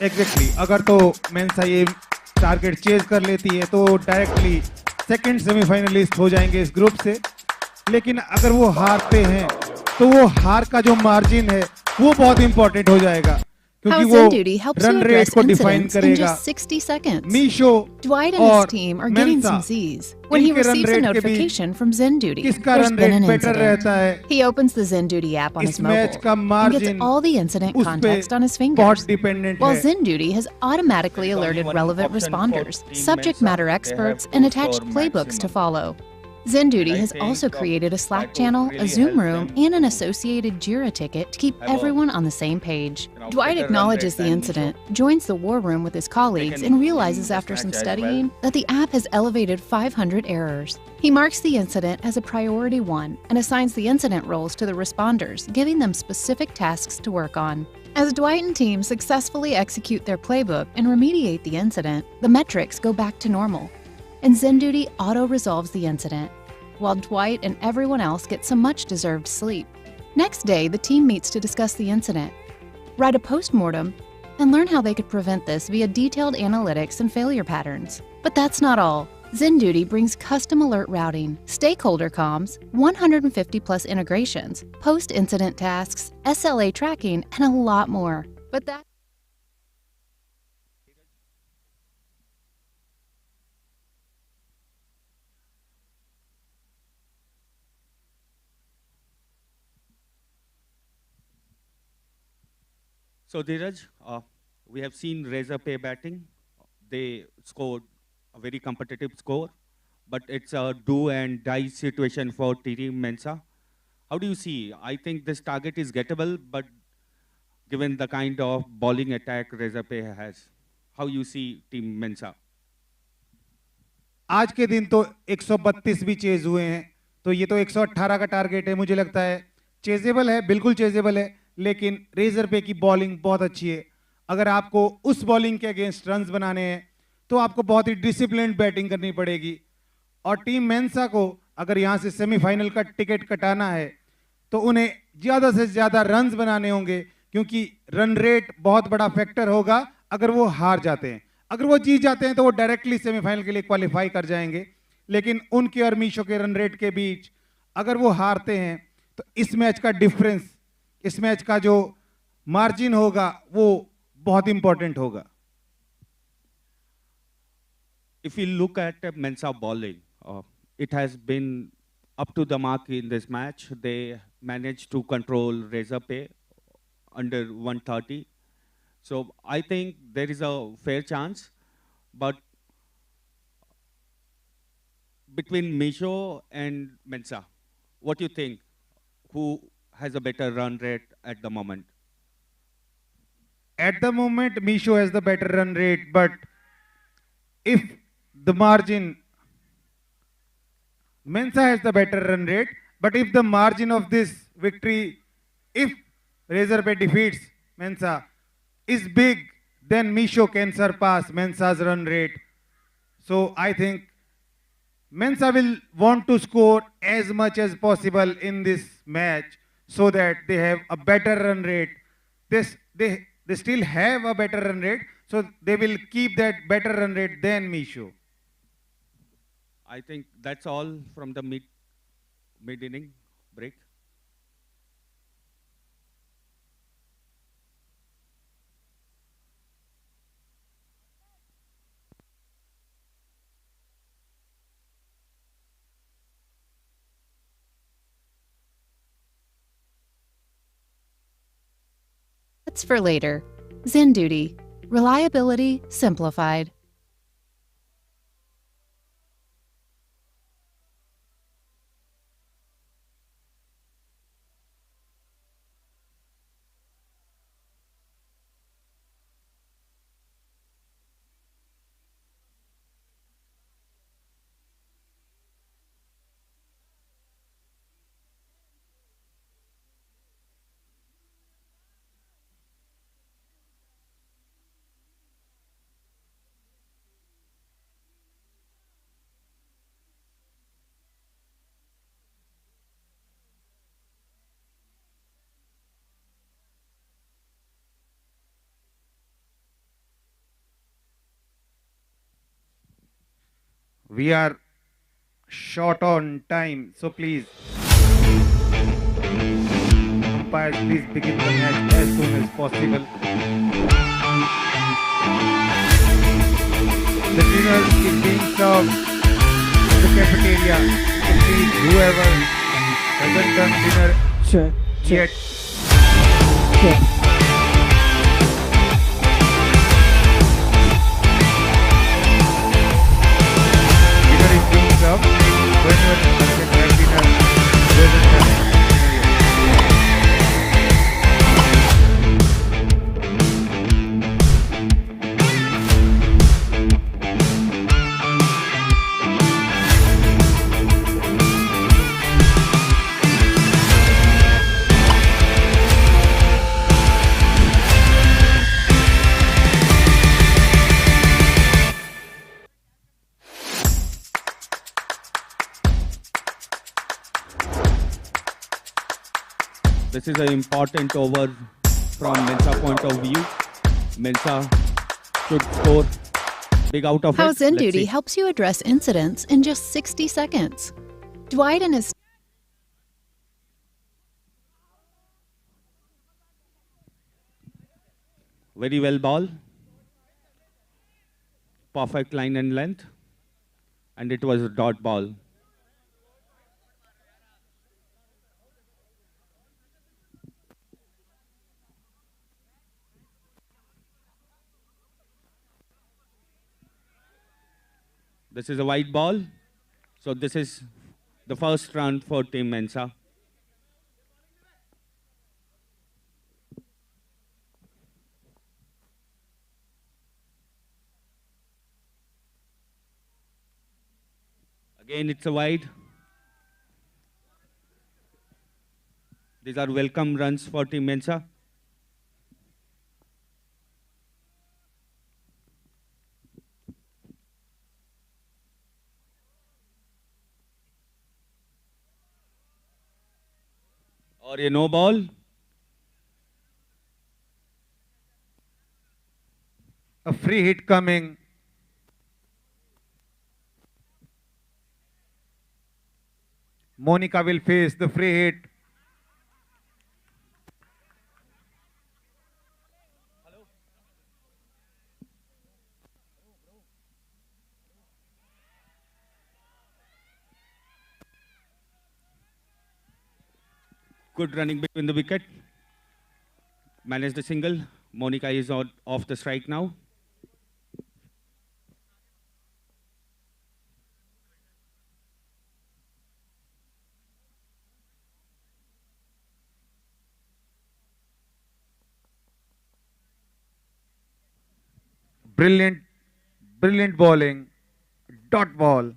Exactly अगर तो Mensa ये target chase कर लेती है तो directly second semifinalist हो जाएंगे इस ग्रुप से. लेकिन अगर वो हारते हैं तो वो हार का जो मार्जिन है वो बहुत इंपॉर्टेंट हो जाएगा क्योंकि वो रन रेट को डिफाइन करेगा. Meesho Dwight and his team are getting some Z's when he receives a notification from Zen Duty. There's been an incident. He opens the Zen Duty app on his mobile and gets all the incident context on his fingers, while Zen Duty has automatically alerted relevant responders, subject matter experts, and attached playbooks to follow. Zen Duty has also created a Slack channel, a Zoom room, and an associated Jira ticket to keep everyone on the same page. Dwight acknowledges the incident, joins the war room with his colleagues, and realizes after some studying that the app has elevated 500 errors. He marks the incident as a priority 1 and assigns the incident roles to the responders, giving them specific tasks to work on. As Dwight and team successfully execute their playbook and remediate the incident, the metrics go back to normal. And Zen Duty auto-resolves the incident, while Dwight and everyone else get some much-deserved sleep. Next day, the team meets to discuss the incident, write a post-mortem, and learn how they could prevent this via detailed analytics and failure patterns. But that's not all. ZenDuty brings custom alert routing, stakeholder comms, 150 plus integrations, post-incident tasks, SLA tracking, and a lot more. But that So Dheeraj, we have seen Razorpay batting. They scored a very competitive score, but it's a do and die situation for Team Mensa. How do you see? I think this target is gettable, but given the kind of bowling attack Razorpay has, how you see Team Mensa? आज के दिन तो 132 भी chase हुए हैं, तो ये तो 118 का टारगेट है। मुझे लगता है चेजेबल है, बिल्कुल चेजेबल है, लेकिन रेजरपे की बॉलिंग बहुत अच्छी है। अगर आपको उस बॉलिंग के अगेंस्ट रन्स बनाने हैं तो आपको बहुत ही डिसिप्लिन्ड बैटिंग करनी पड़ेगी। और टीम मेंसा को अगर यहाँ से सेमीफाइनल का टिकट कटाना है तो उन्हें ज़्यादा से ज़्यादा रन्स बनाने होंगे, क्योंकि रन रेट बहुत बड़ा फैक्टर होगा अगर वो हार जाते हैं। अगर वो जीत जाते हैं तो वो डायरेक्टली सेमीफाइनल के लिए क्वालिफाई कर जाएंगे, लेकिन उनके और मीशो के रन रेट के बीच अगर वो हारते हैं तो इस मैच का डिफरेंस, इस मैच का जो मार्जिन होगा वो बहुत इंपॉर्टेंट होगा। If you look at Mensa bowling, it has been up to the mark in this match. They managed to control Razorpay under 130. So I think there is a fair chance, but between Misho and Mensa, what do you think? Who has a better run rate at the moment? At the moment, Misho has the better run rate, but if the margin, Mensa has the better run rate, but if the margin of this victory, if Razorpay defeats Mensa, is big, then Misho can surpass Mensa's run rate. So I think Mensa will want to score as much as possible in this match so that they have a better run rate. They still have a better run rate, so they will keep that better run rate than Misho. I think that's all from the mid-inning break. That's for later. ZenDuty. Reliability simplified. We are short on time, so please, umpires, please begin the match as soon as possible. The dinner is being served in the cafeteria, so please, whoever hasn't done dinner yet, This is an important over from Mensa point of view. Mensa should score big out of How it. Zen Let's Duty see. helps you address incidents in just 60 seconds. Dwight and his Very well ball. Perfect line and length. And it was a dot ball. This is a white ball. So this is the first round for Team Mensa. Again, it's a wide. These are welcome runs for Team Mensa. Or a no ball. A free hit coming. Monica will face the free hit. Good running between the wicket. Managed the single. Monica is off the strike now. Brilliant, brilliant bowling. Dot ball.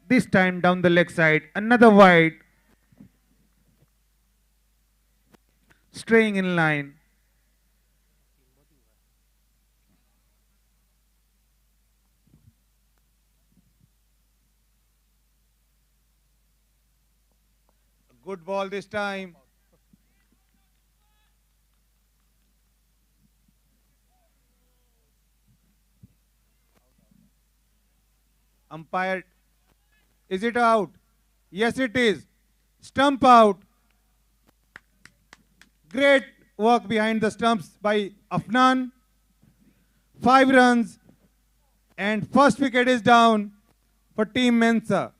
This time down the leg side, another wide. Staying in line. Good ball this time. Umpire, is it out? Yes, it is. Stump out. Great work behind the stumps by Afnan. 5 runs. And first wicket is down for Team Mensa.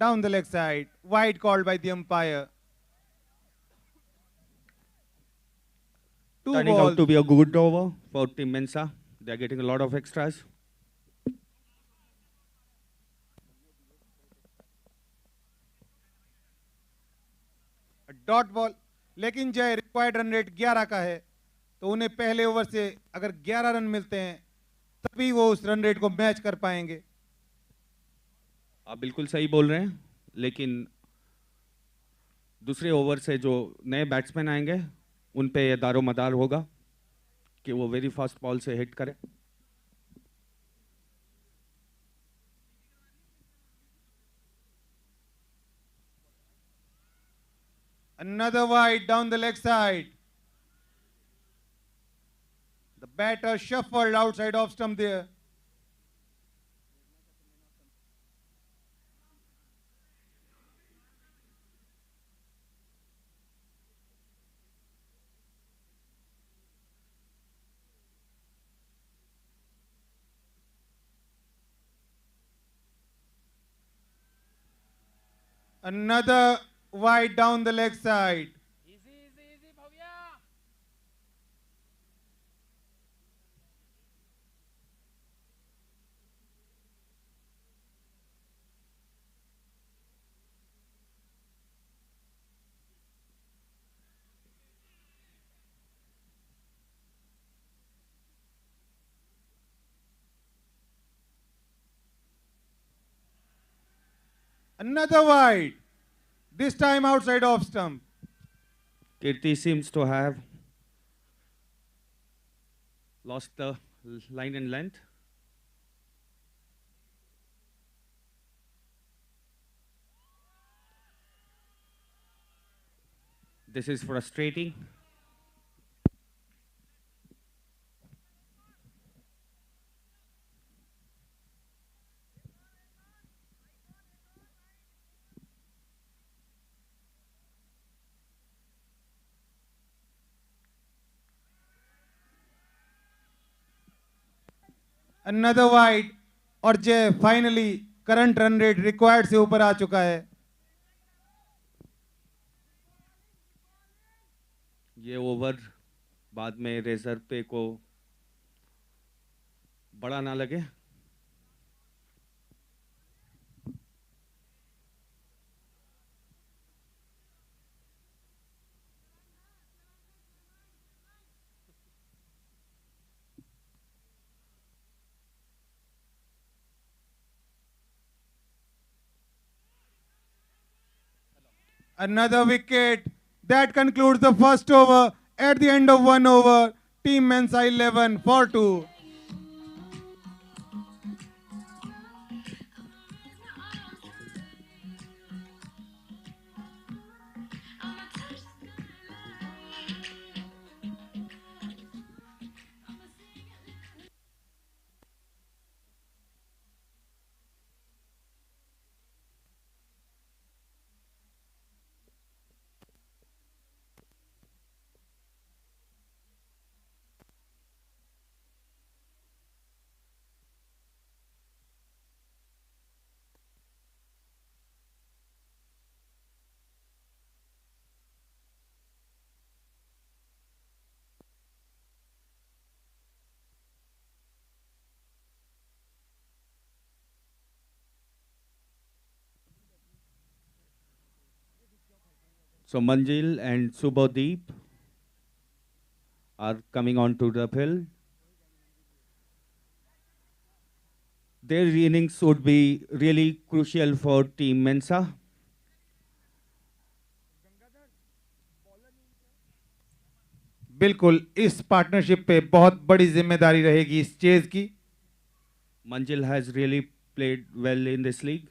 Down the leg side, wide called by the umpire. Two Turning balls. out to be a good over for Team Mensa. They're getting a lot of extras. Dot ball, लेकिन जय required run rate 11 का है, तो उन्हें पहले over से अगर 11 run मिलते हैं तभी वो उस रन रेट को मैच कर पाएंगे। आप बिल्कुल सही बोल रहे हैं, लेकिन दूसरे ओवर से जो नए बैट्समैन आएंगे उन पे ये दारो मदार होगा कि वो वेरी फास्ट बॉल से हिट करें। Another wide down the leg side. The batter shuffled outside off stump there. Another wide down the leg side. Another wide. This time outside off stump. Kirti seems to have lost the line and length. This is frustrating. Another wide. और जय finally current run rate required से ऊपर आ चुका है. ये over बाद में razor पे को बड़ा ना लगे. Another wicket. That concludes the first over. At the end of one over, Team Mensa 11 for 2. So Manjil and Subhadeep are coming onto the field. Their innings would be really crucial for Team Mensa. बिल्कुल इस partnership पे बहुत बड़ी जिम्मेदारी रहेगी इस chase की. Manjil has really played well in this league.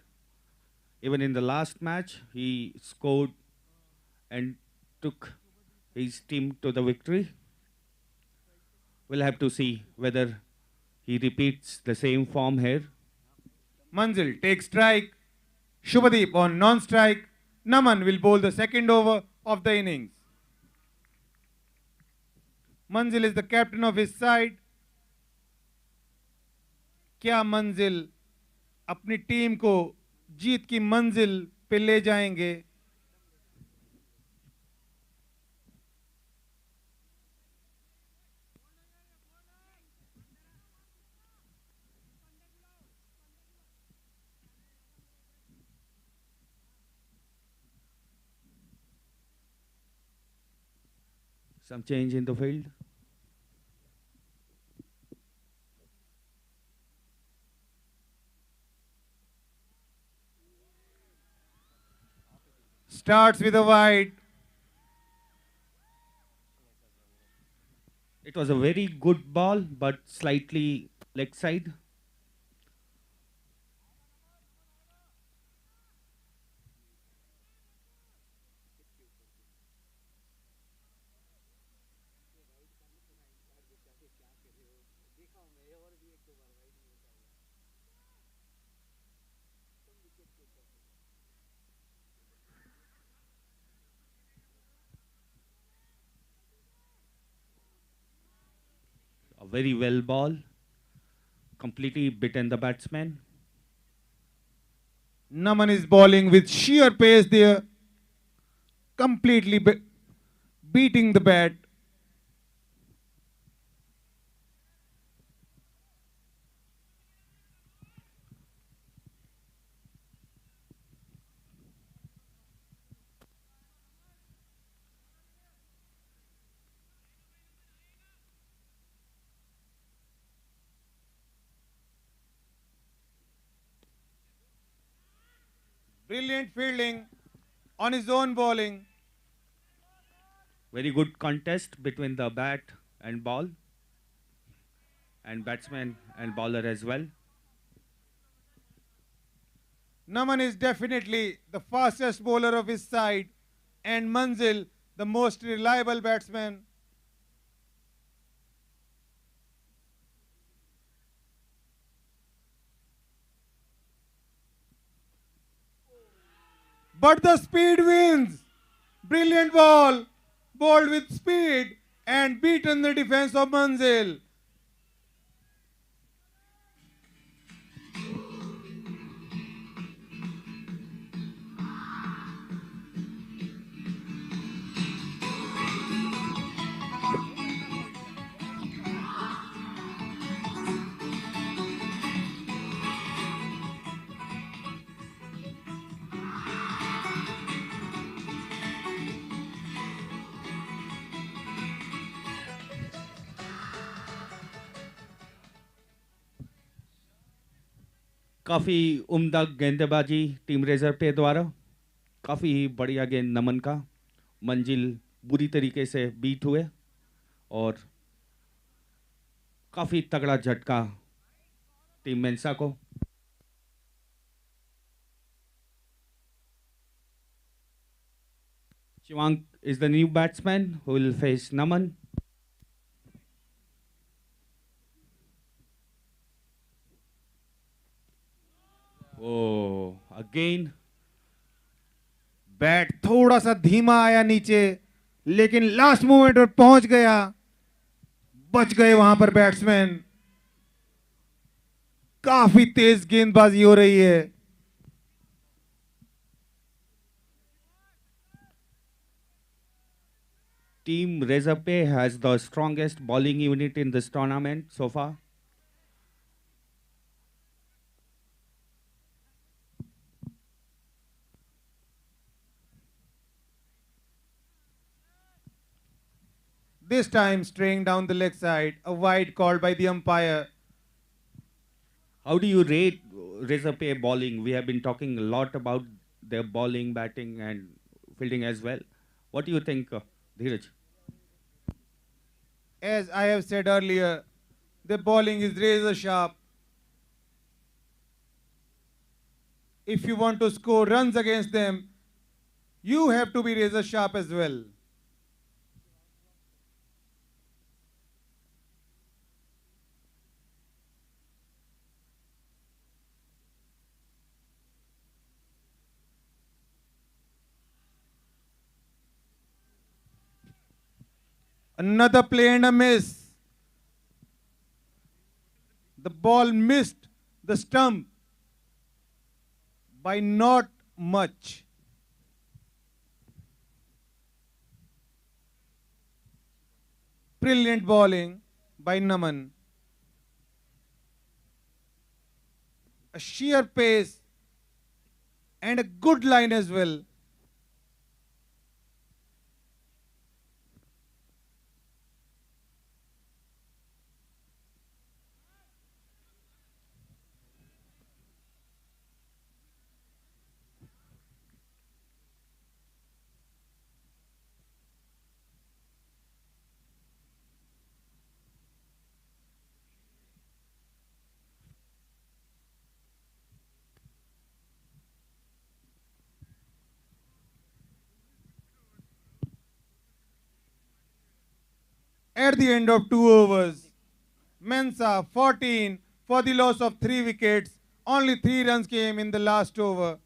Even in the last match, he scored and took his team to the victory. We'll have to see whether he repeats the same form here. Manjil takes strike. Shubhadeep on non-strike. Naman will bowl the second over of the innings. Manjil is the captain of his side. क्या मंजिल अपनी team को जीत की मंजिल पे ले जाएंगे? Some change in the field. Starts with a wide. It was a very good ball, but slightly leg side. A very well ball, completely bitten the batsman. Naman is bowling with sheer pace there, completely beating the bat. Brilliant fielding on his own bowling. Very good contest between the bat and ball, and batsman and bowler as well. Naman is definitely the fastest bowler of his side, and Manzil the most reliable batsman. But the speed wins. Brilliant ball, bowled with speed and beaten the defense of Manzil. काफ़ी उम्दा गेंदबाजी team razor पे द्वारा, काफ़ी बढ़िया गेंद नमन का, मंजिल बुरी तरीके से बीट हुए और काफ़ी तगड़ा झटका टीम मेंसा को। Shivank is the new batsman who will face Naman. Oh, again. Bat थोड़ा सा धीमा आया नीचे, लेकिन लास्ट मोमेंट पर पहुंच गया, बच गए वहां पर बैट्समैन। काफी तेज गेंदबाजी हो रही है। Team Razorpay has the strongest bowling unit in this tournament so far. This time straying down the leg side, a wide called by the umpire. How do you rate Razorpay bowling? We have been talking a lot about their bowling, batting and fielding as well. What do you think, Dheeraj? As I have said earlier, the bowling is razor sharp. If you want to score runs against them, you have to be razor sharp as well. Another play and a miss. The ball missed the stump by not much. Brilliant bowling by Naman. A sheer pace and a good line as well. At the end of 2 overs, Mensa 14 for the loss of 3 wickets. Only 3 runs came in the last over.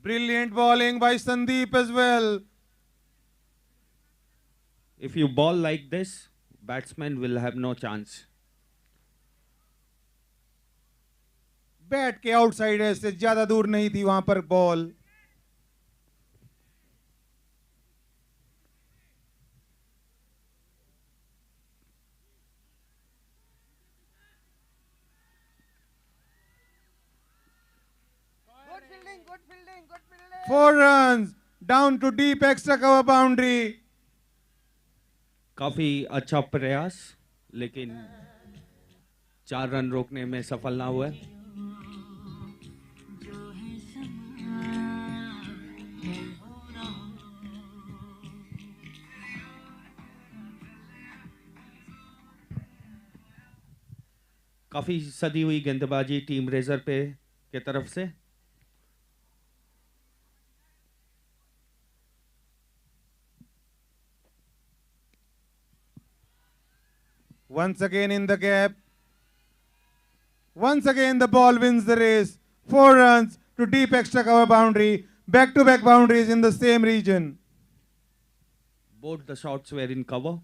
Brilliant bowling by Sandeep as well. If you ball like this, batsman will have no chance. Bat के outsider से ज्यादा दूर नहीं थी वहां पर ball. Good fielding. 4 runs down to deep extra cover boundary. काफी अच्छा प्रयास, लेकिन 4 रन रोकने में सफल ना हुआ. काफी सदी हुई गेंदबाजी टीम रेजर पे के तरफ से. Once again in the gap. Once again the ball wins the race. 4 runs to deep extra cover boundary. Back-to-back boundaries in the same region. Both the shots were in cover.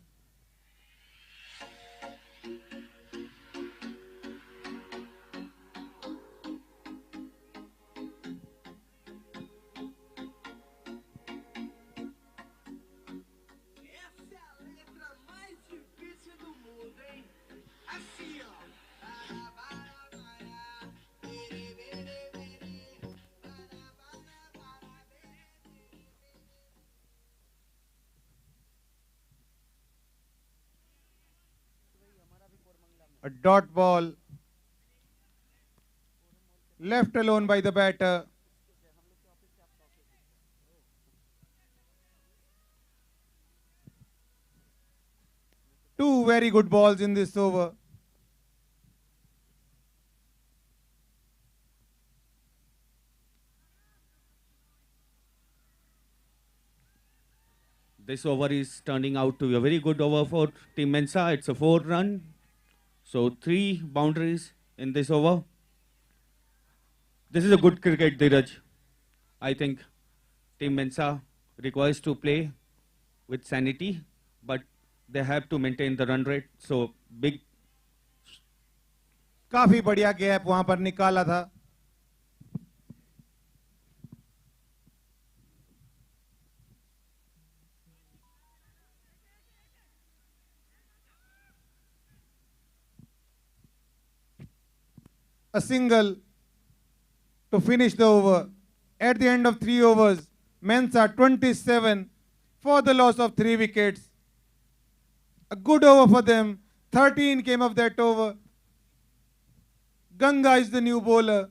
A dot ball. Left alone by the batter. Two very good balls in this over. This over is turning out to be a very good over for Team Mensa. It's a 4 run. So 3 boundaries in this over. This is a good cricket, Dheeraj. I think Team Mensa requires to play with sanity, but they have to maintain the run rate. So big. काफी बढ़िया gap वहां पर निकाला था. A single to finish the over. At the end of 3 overs, Mensa 27 for the loss of 3 wickets. A good over for them. 13 came of that over. Ganga is the new bowler.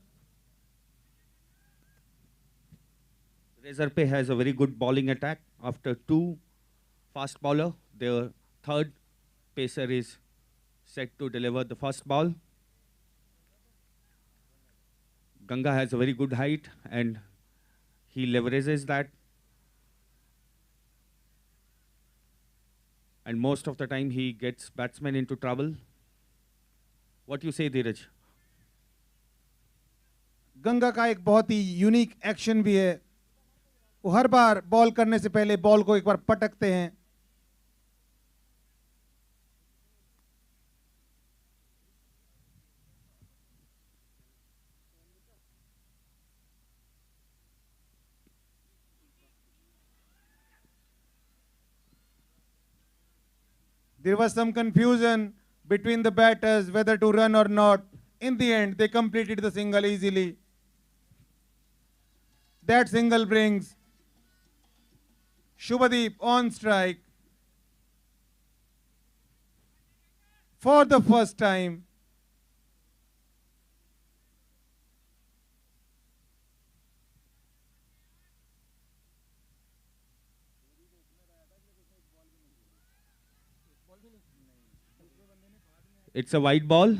Razorpay has a very good bowling attack. After 2 fast bowler, their third pacer is set to deliver the first ball. Ganga has a very good height and he leverages that. And most of the time he gets batsmen into trouble. What do you say, Dheeraj? Ganga का एक बहुत ही unique action भी है. वो हर बार ball करने से पहले ball को एक बार पटकते हैं. There was some confusion between the batters whether to run or not. In the end, they completed the single easily. That single brings Shubhadeep on strike for the first time. It's a wide ball.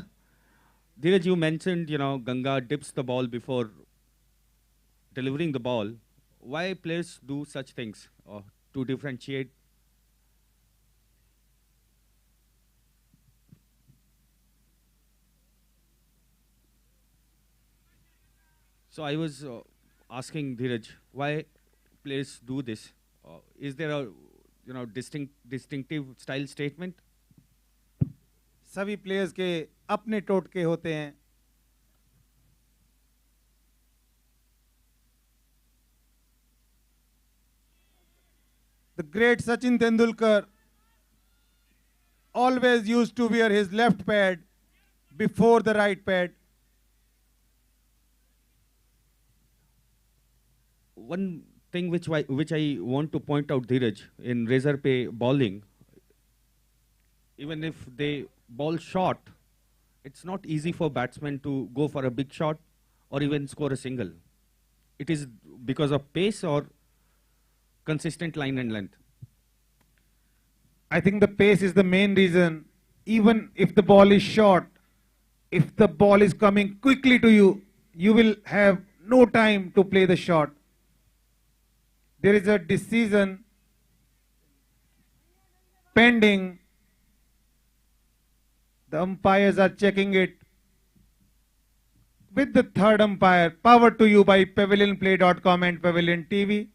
Dheeraj, you mentioned, Ganga dips the ball before delivering the ball. Why players do such things to differentiate? So I was asking Dheeraj why players do this. Is there a distinctive style statement? सभी players के अपने टोटके होते हैं. The great Sachin Tendulkar always used to wear his left pad before the right pad. One thing which I want to point out, Dheeraj, in Razorpay bowling, even if they ball short, it's not easy for batsmen to go for a big shot or even score a single. It is because of pace or consistent line and length. I think the pace is the main reason. Even if the ball is short, if the ball is coming quickly to you, you will have no time to play the shot. There is a decision pending. The umpires are checking it with the third umpire. Powered to you by pavilionplay.com and Pavilion TV.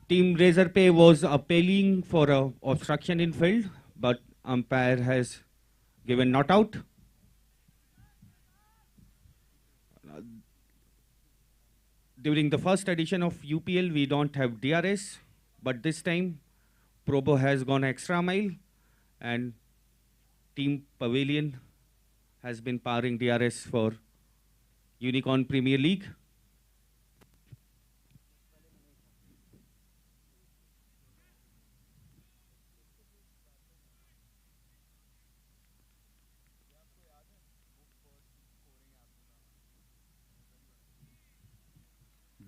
Team Razorpay was appealing for a obstruction in field, but umpire has given not out. During the first edition of UPL, we don't have DRS, but this time Probo has gone extra mile and Team Pavilion has been powering DRS for Unicorn Premier League.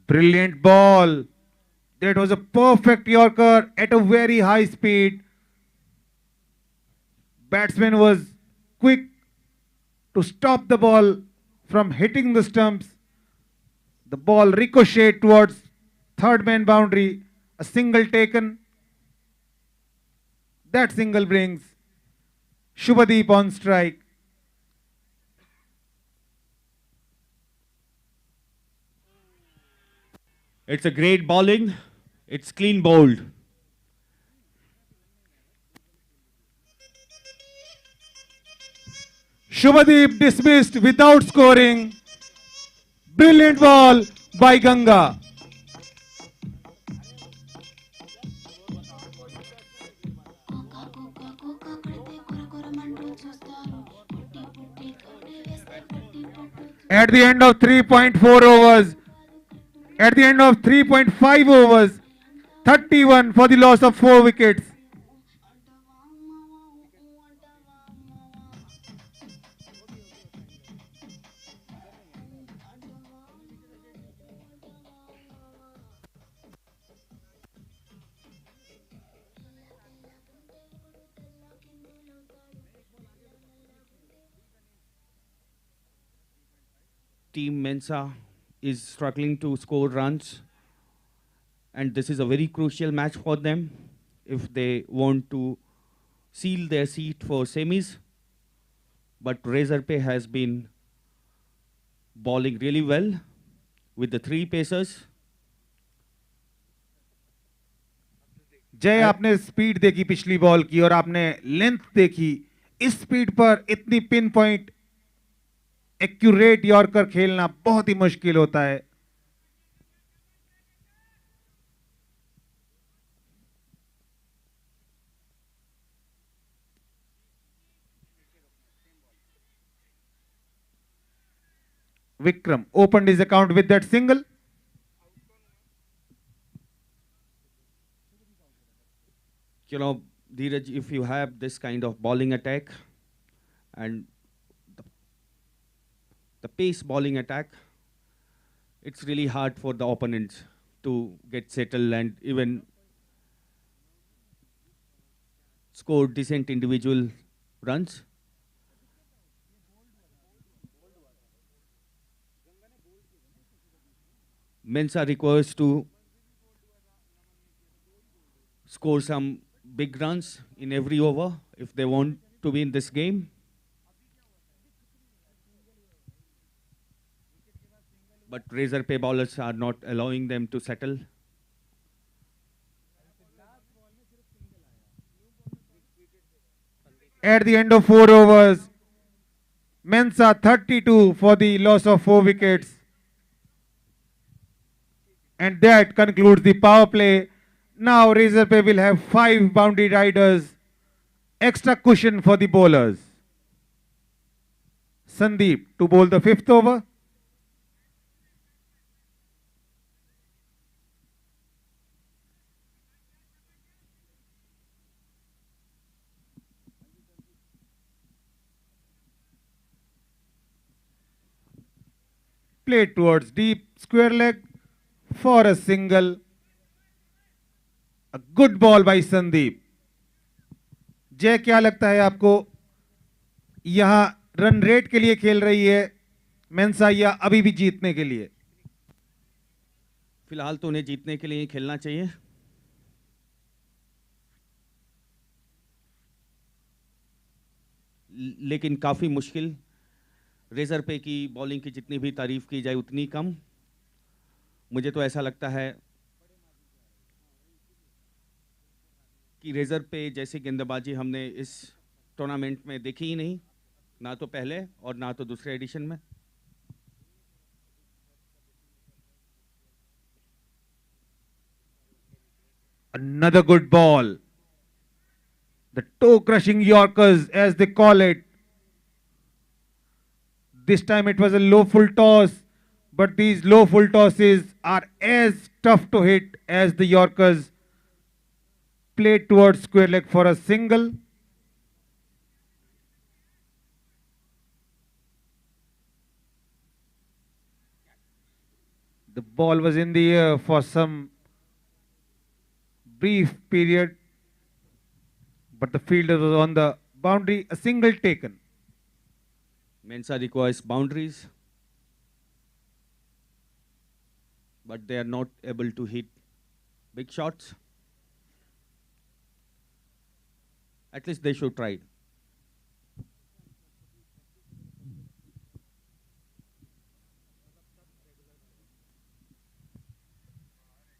Brilliant ball. That was a perfect Yorker at a very high speed. Batsman was quick to stop the ball from hitting the stumps. The ball ricocheted towards third man boundary. A single taken. That single brings Shubhadeep on strike. It's a great bowling. It's clean bowled. Shubhadeep dismissed without scoring. Brilliant ball by Ganga. At the end of 3.4 overs, at the end of 3.5 overs, 31 for the loss of 4 wickets. Team Mensa is struggling to score runs, and this is a very crucial match for them if they want to seal their seat for semis. But Razorpay has been bowling really well with the 3 pacers. जय, आपने speed देखी पिछली ball की और आपने length देखी। इस speed पर इतनी पिन पॉइंट एक्यूरेट यॉर्कर खेलना बहुत ही मुश्किल होता है। Vikram opened his account with that single. You know, Dheeraj, if you have this kind of bowling attack and the pace bowling attack, it's really hard for the opponents to get settled and even score decent individual runs. Mensa requires to score some big runs in every over if they want to win this game. But Razorpay bowlers are not allowing them to settle. At the end of 4 overs, Mensa 32 for the loss of 4 wickets. And that concludes the power play. Now Razorpay will have 5 boundary riders, extra cushion for the bowlers. Sandeep to bowl the 5th over. Played towards deep square leg for a single. A good ball by Sandeep. जय, क्या लगता है आपको, यहां run rate के लिए खेल रही है मेंसा या अभी भी जीतने के लिए? फिलहाल तो उन्हें जीतने के लिए खेलना चाहिए। लेकिन काफी मुश्किल। रेजरपे की बॉलिंग की जितनी भी तारीफ की जाए उतनी कम। मुझे तो ऐसा लगता है कि रेजरपे जैसी गेंदबाजी हमने इस टूर्नामेंट में देखी ही नहीं, ना तो पहले और ना तो दूसरे एडिशन में। Another good ball. The toe-crushing Yorkers, as they call it. This time it was a low full toss, but these low full tosses are as tough to hit as the Yorkers. Played towards square leg for a single. The ball was in the air for some brief period, but the fielder was on the boundary, a single taken. Mensa requires boundaries, but they are not able to hit big shots. At least they should try.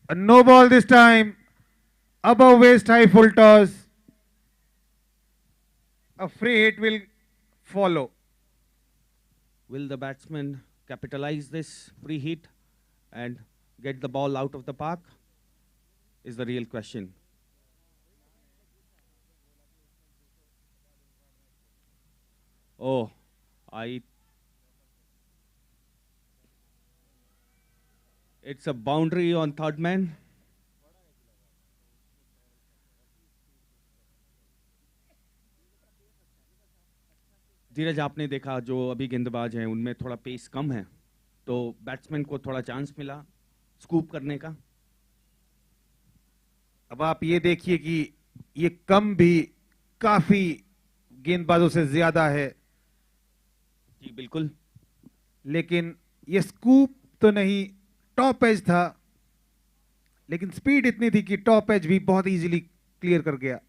A no ball this time. Above waist high full toss. A free hit will follow. Will the batsman capitalize this free hit and get the ball out of the park? Is the real question. Oh, it's a boundary on third man. धीरज, आपने देखा जो अभी गेंदबाज हैं उनमें थोड़ा pace कम है, तो बैट्समैन को थोड़ा चांस मिला स्कूप करने का। अब आप ये देखिए कि ये कम भी काफी गेंदबाजों से ज्यादा है। जी बिल्कुल, लेकिन ये स्कूप तो नहीं, टॉप एज था, लेकिन स्पीड इतनी थी कि टॉप एज भी बहुत इजीली क्लियर कर गया।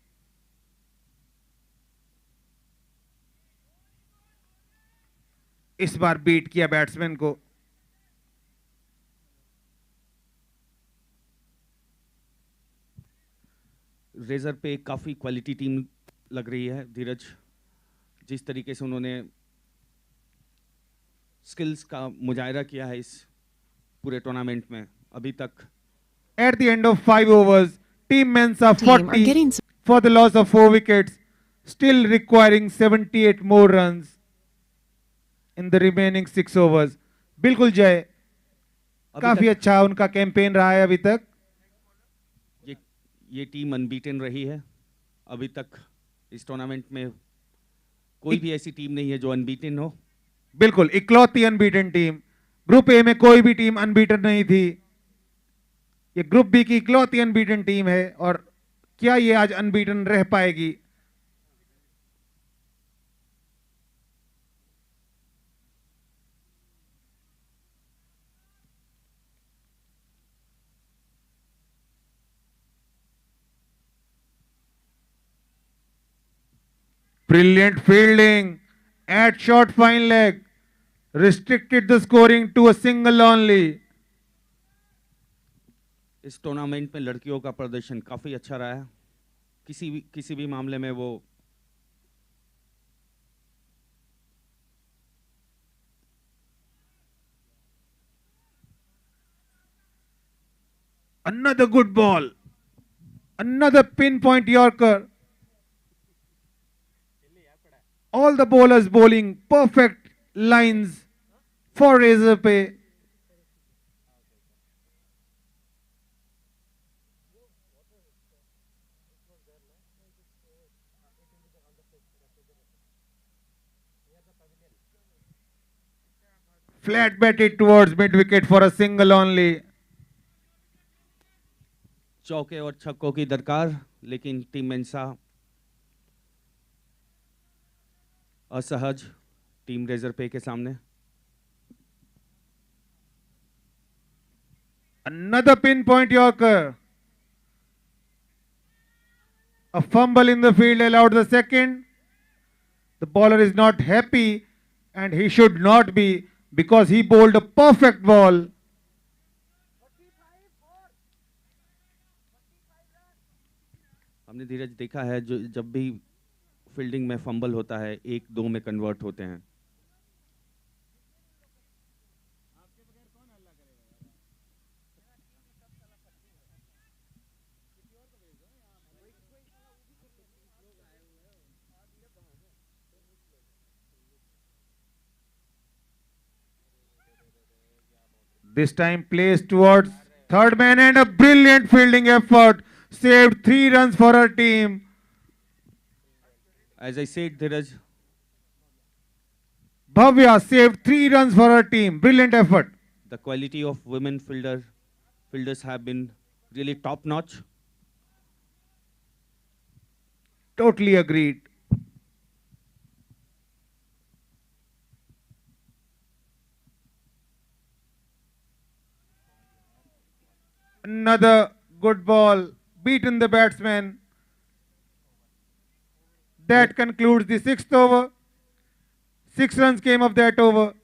इस बार बीट किया बैट्समैन को। रेजर पे काफ़ी क्वालिटी टीम लग रही है धीरज, जिस तरीके से उन्होंने स्किल्स का मुजाहरा किया है इस पूरे टूर्नामेंट में अभी तक। At the end of 5 overs, Team Mensa Team are 40 getting for the loss of 4 wickets, still requiring 78 more runs in the remaining 6 overs. बिल्कुल जय, काफी अच्छा उनका कैंपेन रहा है अभी तक। ये टीम अनबीटन रही है अभी तक इस टूर्नामेंट में, कोई भी ऐसी टीम नहीं है जो अनबीटन हो। बिल्कुल इकलौती अनबीटन टीम, ग्रुप ए में कोई भी टीम अनबीटन नहीं थी, ये ग्रुप बी की इकलौती अनबीटन टीम है, और क्या ये आज अनबीटन रह पाएगी? Brilliant fielding at short fine leg, restricted the scoring to a single only. इस टूर्नामेंट में लड़कियों का प्रदर्शन काफी अच्छा रहा है, किसी भी मामले में वो Another good ball, another pinpoint Yorker. All the bowlers bowling perfect lines for Razorpay. Flat batted towards mid wicket for a single only. चौके और छक्कों की दरकार, लेकिन टीम मेंसा असहज टीम रेजरपे के सामने। Another pinpoint Yorker. A fumble in the field allowed the second. The bowler is not happy, and he should not be, because he bowled a perfect ball. हमने धीरज देखा है जो जब भी fielding में फंबल होता है 1-2 में कन्वर्ट होते हैं। This time placed towards third man, and a brilliant fielding effort saved 3 runs for her team. As I said, Dheeraj, Bhavya saved 3 runs for her team. Brilliant effort. the quality of women fielders have been really top notch. Totally agreed. Another good ball, beaten the batsman. That concludes the 6th over. 6 runs came of that over.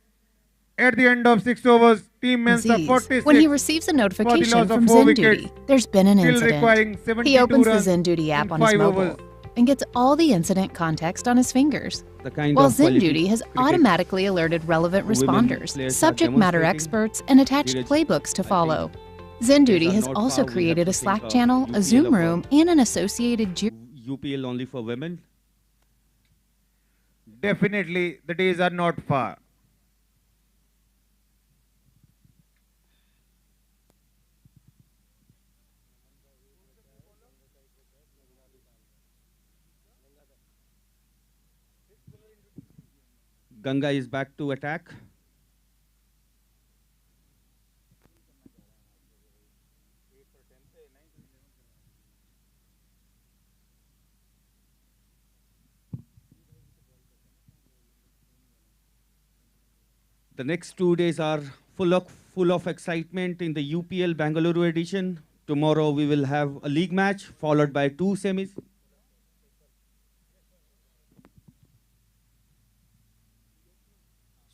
At the end of 6 overs, Team Mensa Z's. 46. When he receives a notification loss of from 4 Zen wickets, Duty, there's been an still requiring incident. 72 He opens the runs Zen Duty app in on his 5 mobile overs. and gets all the incident context on his fingers. The kind While of Zen quality Duty has cricket automatically alerted relevant women responders, players are subject matter demonstrating, experts, and attached Dheeraj, playbooks to I follow. think Zen these Duty are has not also far. We have created to a think Slack of channel, a UPL Zoom of room, and an associated UPL only for women. Definitely, the days are not far. Ganga is back to attack. The next 2 days are full of excitement in the UPL Bengaluru edition. Tomorrow we will have a league match followed by 2 semis.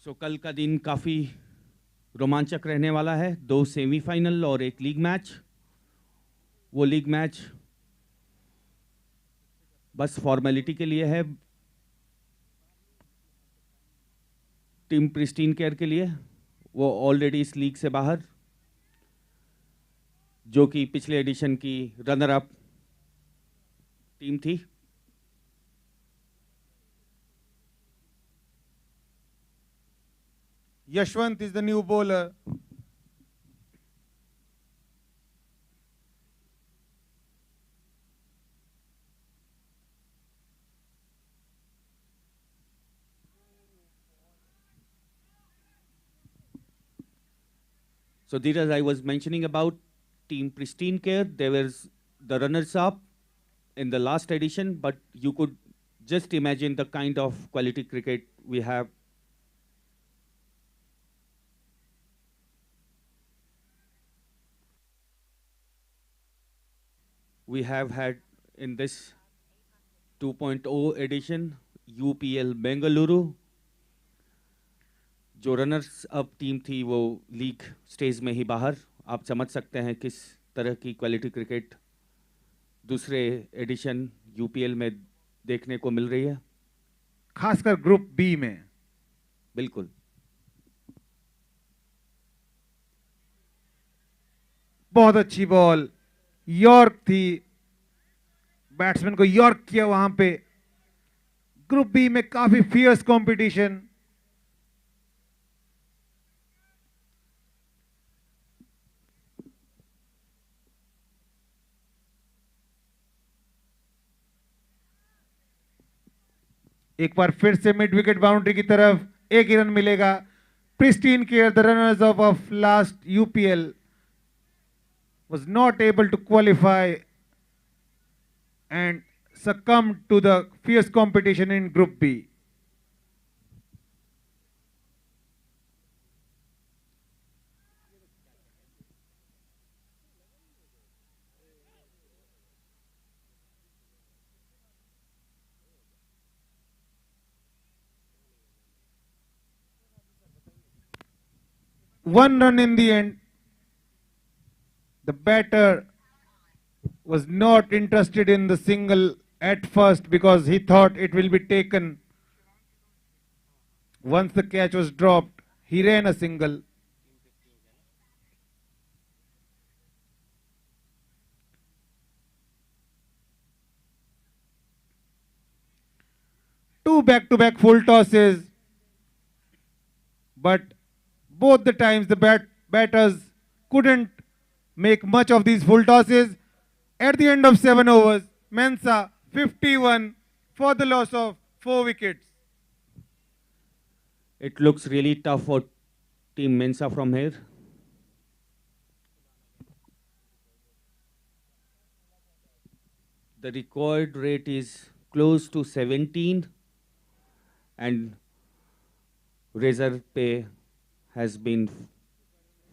So कल का दिन काफी रोमांचक रहने वाला है, 2 semifinal और 1 league match. वो लीग मैच बस फॉर्मेलिटी के लिए है, टीम प्रिस्टीन केयर के लिए, वो ऑलरेडी इस लीग से बाहर, जो कि पिछले एडिशन की रनर अप टीम थी। Yashwant is the new bowler. So Dheeraj, I was mentioning about Team Pristine Care. There was the runners-up in the last edition, but you could just imagine the kind of quality cricket we have. We have had in this 2.0 edition, UPL Bengaluru. जो runners up team थी वो league stage में ही बाहर। आप समझ सकते हैं किस तरह की क्वालिटी क्रिकेट दूसरे एडिशन यूपीएल में देखने को मिल रही है, खासकर ग्रुप बी में। बिल्कुल। बहुत अच्छी बॉल, यॉर्क थी, बैट्समैन को यॉर्क किया वहां पे। ग्रुप बी में काफी फियर्स कंपटीशन। एक बार फिर से मिड विकेट बाउंड्री की तरफ एक ही रन मिलेगा। Pristine care, the runners of last UPL, was not able to qualify and succumbed to the fierce competition in Group B. One run in the end. The batter was not interested in the single at first because he thought it will be taken. Once the catch was dropped, he ran a single. Two back-to-back full tosses, but both the times the batters couldn't make much of these full tosses. At the end of 7 overs, Mensa 51 for the loss of 4 wickets. It looks really tough for Team Mensa from here. The required rate is close to 17 and Razorpay has been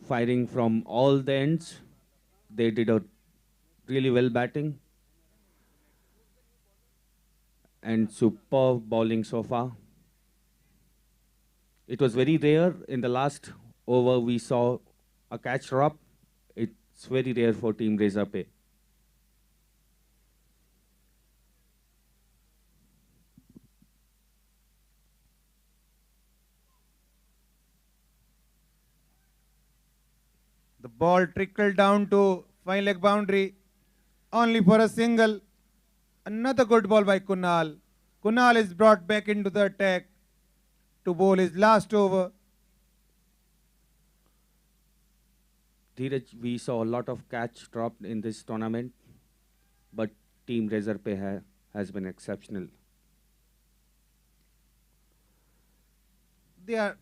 firing from all the ends. They did a really well batting and superb bowling so far. It was very rare. In the last over, we saw a catch drop. It's very rare for Team Razorpay. The ball trickled down to fine leg boundary, only for a single. Another good ball by Kunal. Kunal is brought back into the attack to bowl his last over. Dheeraj, we saw a lot of catch dropped in this tournament, but Team Razorpay has been exceptional. They are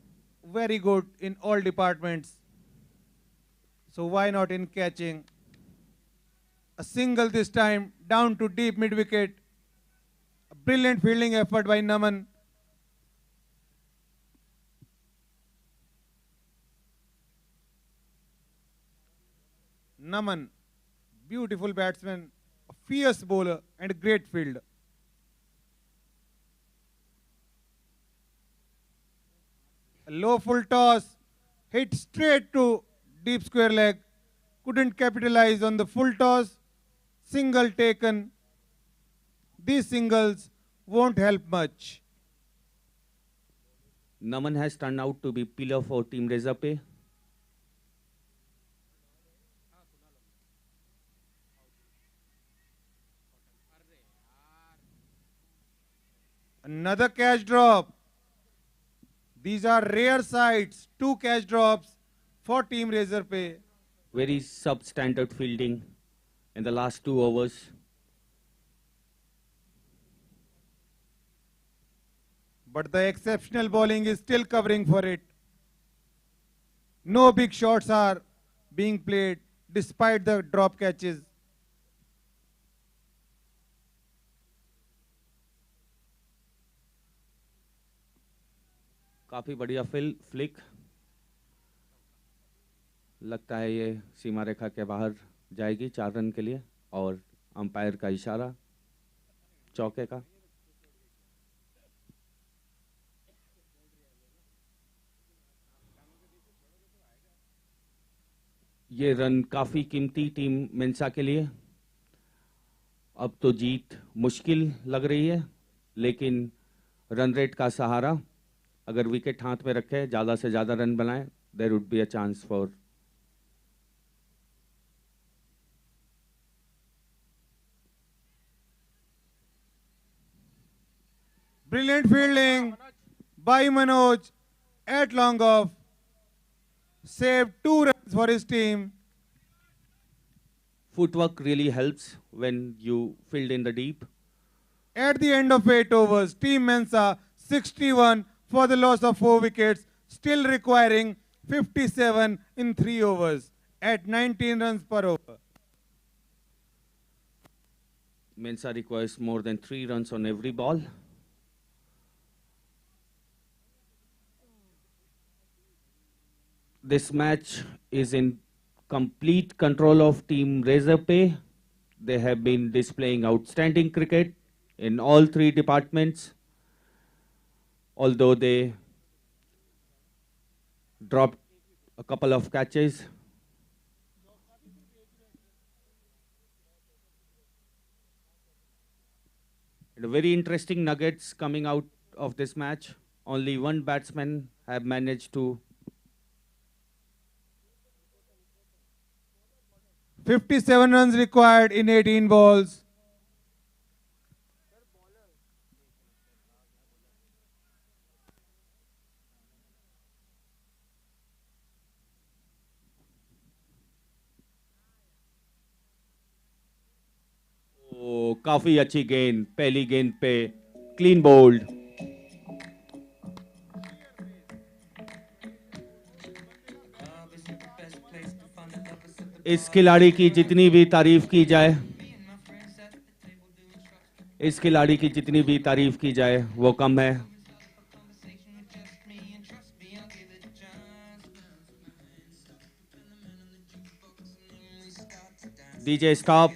very good in all departments. So why not in catching? A single this time, down to deep mid-wicket. A brilliant fielding effort by Naman. Naman, beautiful batsman, a fierce bowler and a great fielder. A low full toss, hit straight to deep square leg, couldn't capitalize on the full toss, single taken. These singles won't help much. Naman has turned out to be pillar for Team Razorpay. Another catch drop. These are rare sights. 2 catch drops for Team Razorpay. Very substandard fielding in the last 2 overs. But the exceptional bowling is still covering for it. No big shots are being played despite the drop catches. काफी बढ़िया flick लगता है ये सीमा रेखा के बाहर जाएगी 4 रन के लिए और अंपायर का इशारा चौके का ये रन काफी कीमती टीम मेंसा के लिए अब तो जीत मुश्किल लग रही है लेकिन रन रेट का सहारा अगर विकेट हाथ में रखे ज्यादा से ज्यादा रन बनाए there would be a chance for Brilliant fielding by Manoj at long off. Saved 2 runs for his team. Footwork really helps when you field in the deep. At the end of 8 overs, Team Mensa 61 for the loss of 4 wickets, still requiring 57 in 3 overs at 19 runs per over. Mensa requires more than 3 runs on every ball. This match is in complete control of Team Razorpay. They have been displaying outstanding cricket in all 3 departments. Although they dropped a couple of catches. And very interesting nuggets coming out of this match. Only one batsman have managed to 57 runs required in 18 balls. काफी अच्छी गेंद पहली गेंद पे clean bowled इस खिलाड़ी की जितनी भी तारीफ की जाए वो कम है डीजे स्टॉप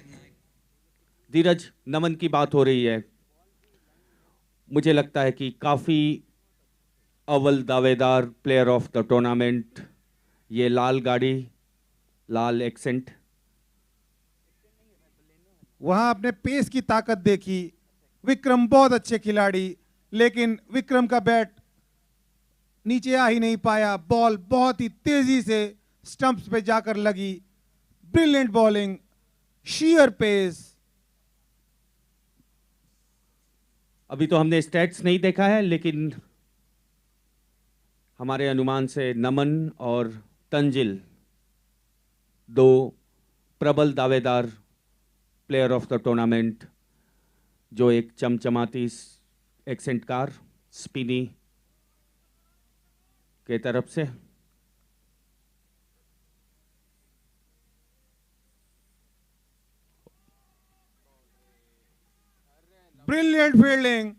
धीरज नमन की बात हो रही है मुझे लगता है कि काफी अव्वल दावेदार प्लेयर ऑफ द टूर्नामेंट ये लाल गाड़ी लाल एक्सेंट वहां आपने पेस की ताकत देखी विक्रम बहुत अच्छे खिलाड़ी लेकिन विक्रम का बैट नीचे आ ही नहीं पाया बॉल बहुत ही तेजी से स्टंप्स पे जाकर लगी ब्रिलियंट बॉलिंग शीयर पेस अभी तो हमने स्टैट्स नहीं देखा है लेकिन हमारे अनुमान से नमन और तंजिल 2 प्रबल दावेदार प्लेयर ऑफ द टूर्नामेंट जो एक चमचमाती एक्सेंट कार स्पिनी के तरफ से Brilliant fielding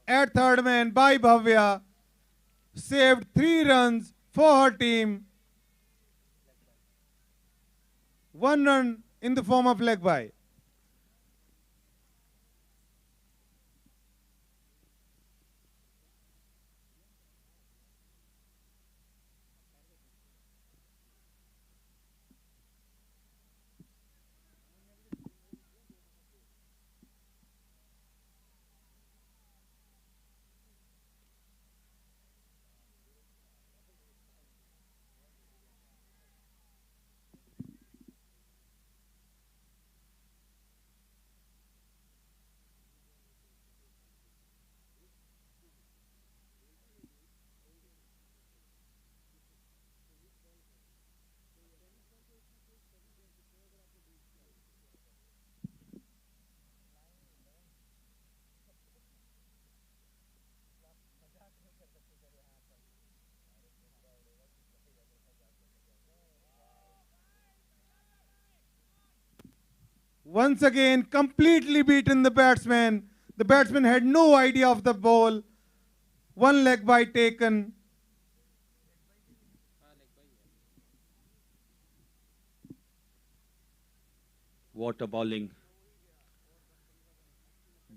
at third man by Bhavya. Saved 3 runs for her team. 1 run in the form of leg by. Once again, completely beaten the batsman. The batsman had no idea of the ball. One leg by taken. What a bowling.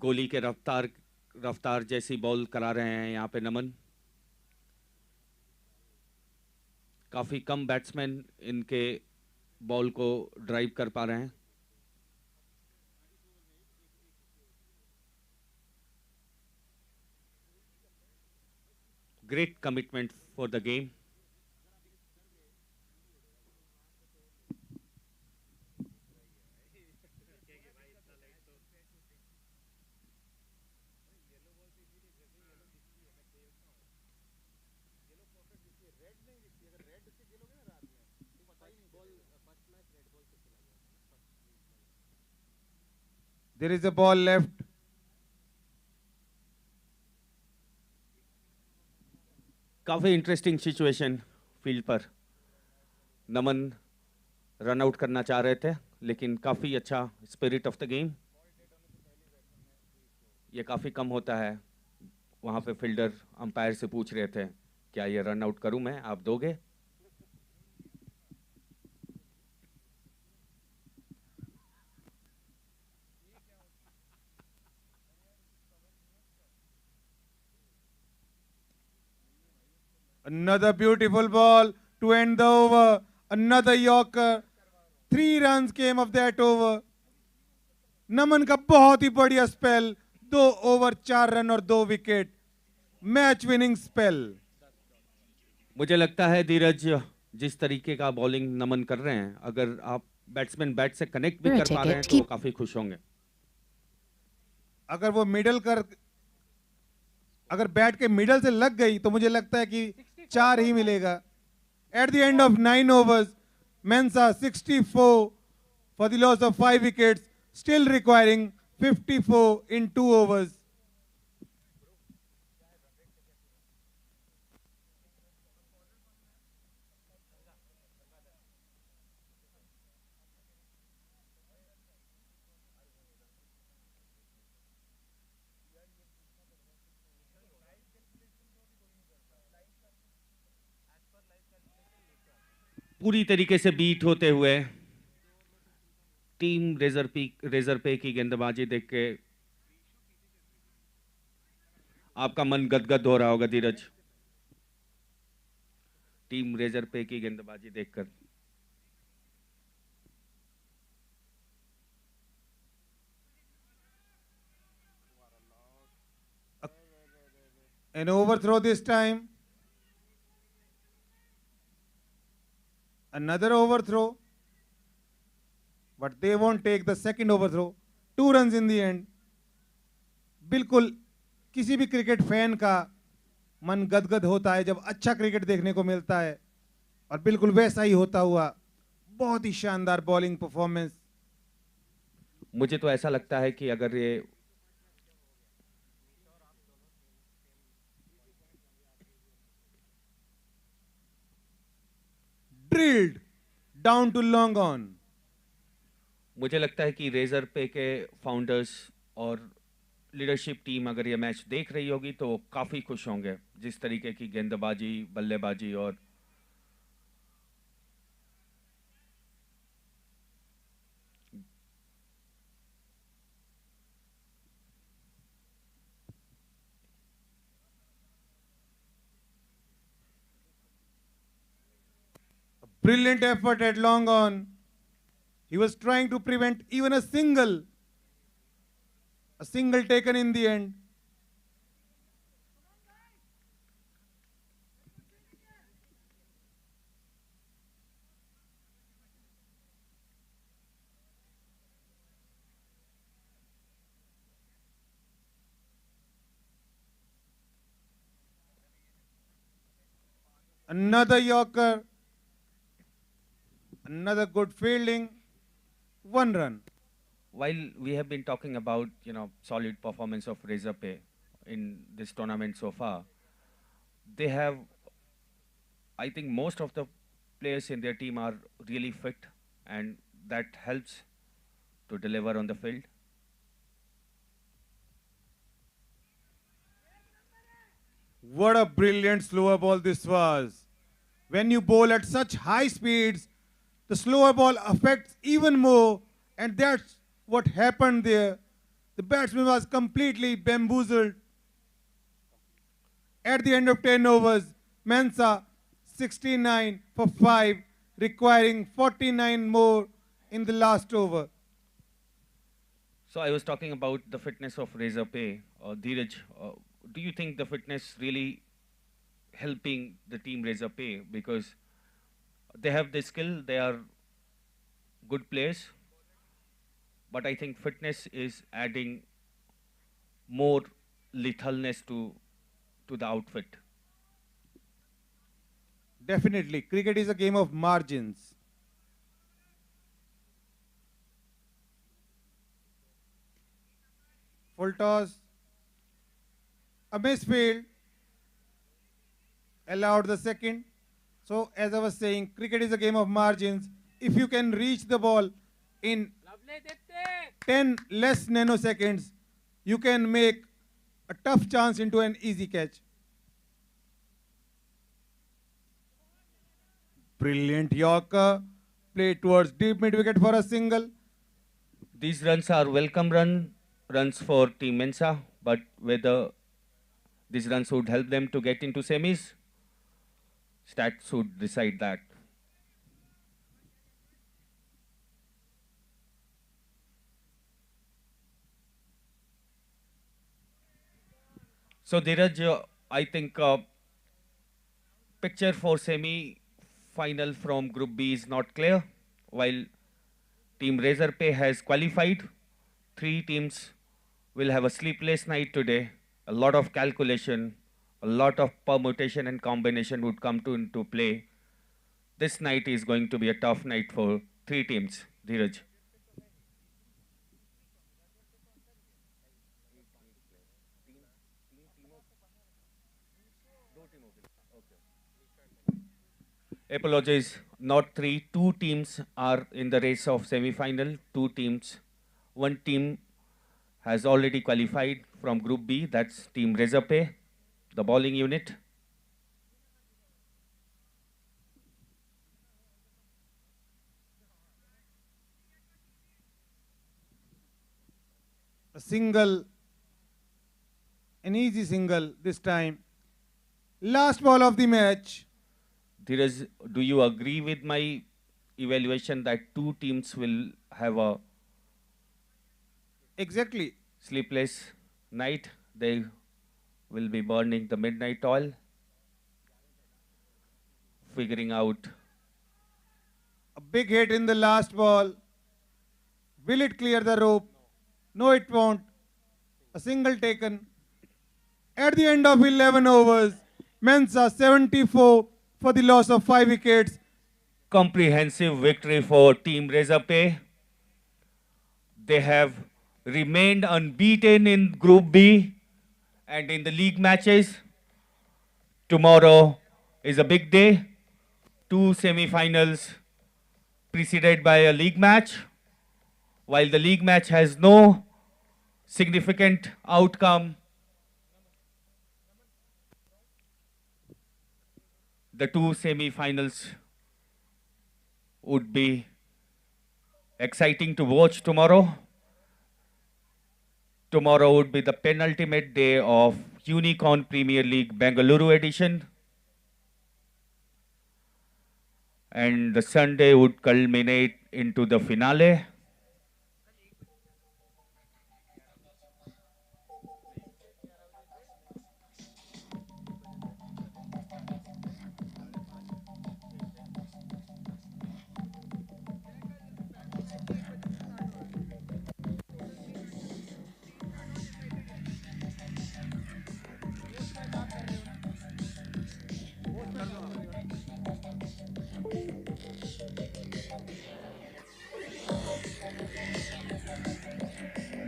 गोली के रफ्तार जैसी ball करा रहे हैं यहाँ पे नमन. काफी कम बैट्समैन इनके बॉल को ड्राइव कर पा रहे हैं. Great commitment for the game. There is a ball left. काफी इंटरेस्टिंग सिचुएशन फील्ड पर. नमन रन आउट करना चाह रहे थे लेकिन काफी अच्छा स्पिरिट ऑफ द गेम. ये काफी कम होता है. वहां पे फील्डर अंपायर से पूछ रहे थे क्या ये रन आउट करूं मैं, आप दोगे? Another beautiful ball to end the over. Another Yorker. 3 runs came of that over. नमन का बहुत ही बढ़िया स्पेल. 2 ओवर 4 रन और 2 विकेट. Match winning spell. मुझे लगता है धीरज जिस तरीके का बॉलिंग नमन कर रहे हैं, अगर आप बैट्समैन बैट से कनेक्ट भी कर पा रहे हैं तो वो काफी खुश होंगे. अगर वो अगर बैट के मिडल से लग गई तो मुझे लगता है कि 4 ही मिलेगा. At the end of 9 overs, Mensa 64 for the loss of 5 wickets, still requiring 54 in 2 overs. पूरी तरीके से बीट होते हुए टीम रेजरपे की गेंदबाजी देख के आपका मन गदगद हो रहा होगा धीरज. टीम रेजरपे की गेंदबाजी देखकर. An overthrow this time. Another overthrow. But they won't take the second overthrow. 2 runs in the end. बिल्कुल किसी भी क्रिकेट फैन का मन गदगद होता है जब अच्छा क्रिकेट देखने को मिलता है. और बिल्कुल वैसा ही होता हुआ. बहुत ही शानदार बॉलिंग परफॉर्मेंस. मुझे तो ऐसा लगता है कि अगर ये drilled down to long on. मुझे लगता है कि रेजर पे के फाउंडर्स और लीडरशिप टीम अगर ये मैच देख रही होगी तो वो काफी खुश होंगे जिस तरीके की गेंदबाजी, बल्लेबाजी और Brilliant effort at long on. He was trying to prevent even a single taken in the end. Another Yorker. Another good fielding. 1 run. while we have been talking about solid performance of Razorpay in this tournament so far, they have, I think most of the players in their team are really fit, and that helps to deliver on the field. What a brilliant slower ball this was. When you bowl at such high speeds, the slower ball affects even more, and that's what happened there. The batsman was completely bamboozled. At the end of 10 overs, Mensa 69 for 5, requiring 49 more in the last over. So I was talking about the fitness of Razorpay. Dheeraj, do you think the fitness really helping the team Razorpay? Because they have the skill, they are good players, but I think fitness is adding more lethalness to the outfit. Definitely, cricket is a game of margins. Full toss, a misfield, allowed the second. So as I was saying, cricket is a game of margins. If you can reach the ball in 10 less nanoseconds, you can make a tough chance into an easy catch. Brilliant Yorker, played towards deep mid wicket for a single. These runs are welcome runs for Team Mensa, but whether these runs would help them to get into semis, stats would decide that. So Dheeraj, I think picture for semi-final from Group B is not clear. While Team Razorpay has qualified, 3 teams will have a sleepless night today. A lot of calculation, a lot of permutation and combination would come into play. This night is going to be a tough night for 3 teams. Dheeraj. Apologies, not 3. 2 teams are in the race of semi-final. 2 teams. 1 team has already qualified from Group B. That's Team Razorpay, the bowling unit. A single, an easy single this time. Last ball of the match. Dheeraj, do you agree with my evaluation that 2 teams will have a Exactly. sleepless night? They will be burning the midnight oil, figuring out. A big hit in the last ball. Will it clear the rope? No, it won't. A single taken. At the end of 11 overs, Mensa 74 for the loss of 5 wickets. Comprehensive victory for Team Razorpay. They have remained unbeaten in Group B and in the league matches. Tomorrow is a big day. 2 semi-finals preceded by a league match. While the league match has no significant outcome, the 2 semi-finals would be exciting to watch tomorrow. Tomorrow would be the penultimate day of Unicorn Premier League Bengaluru edition. And the Sunday would culminate into the finale.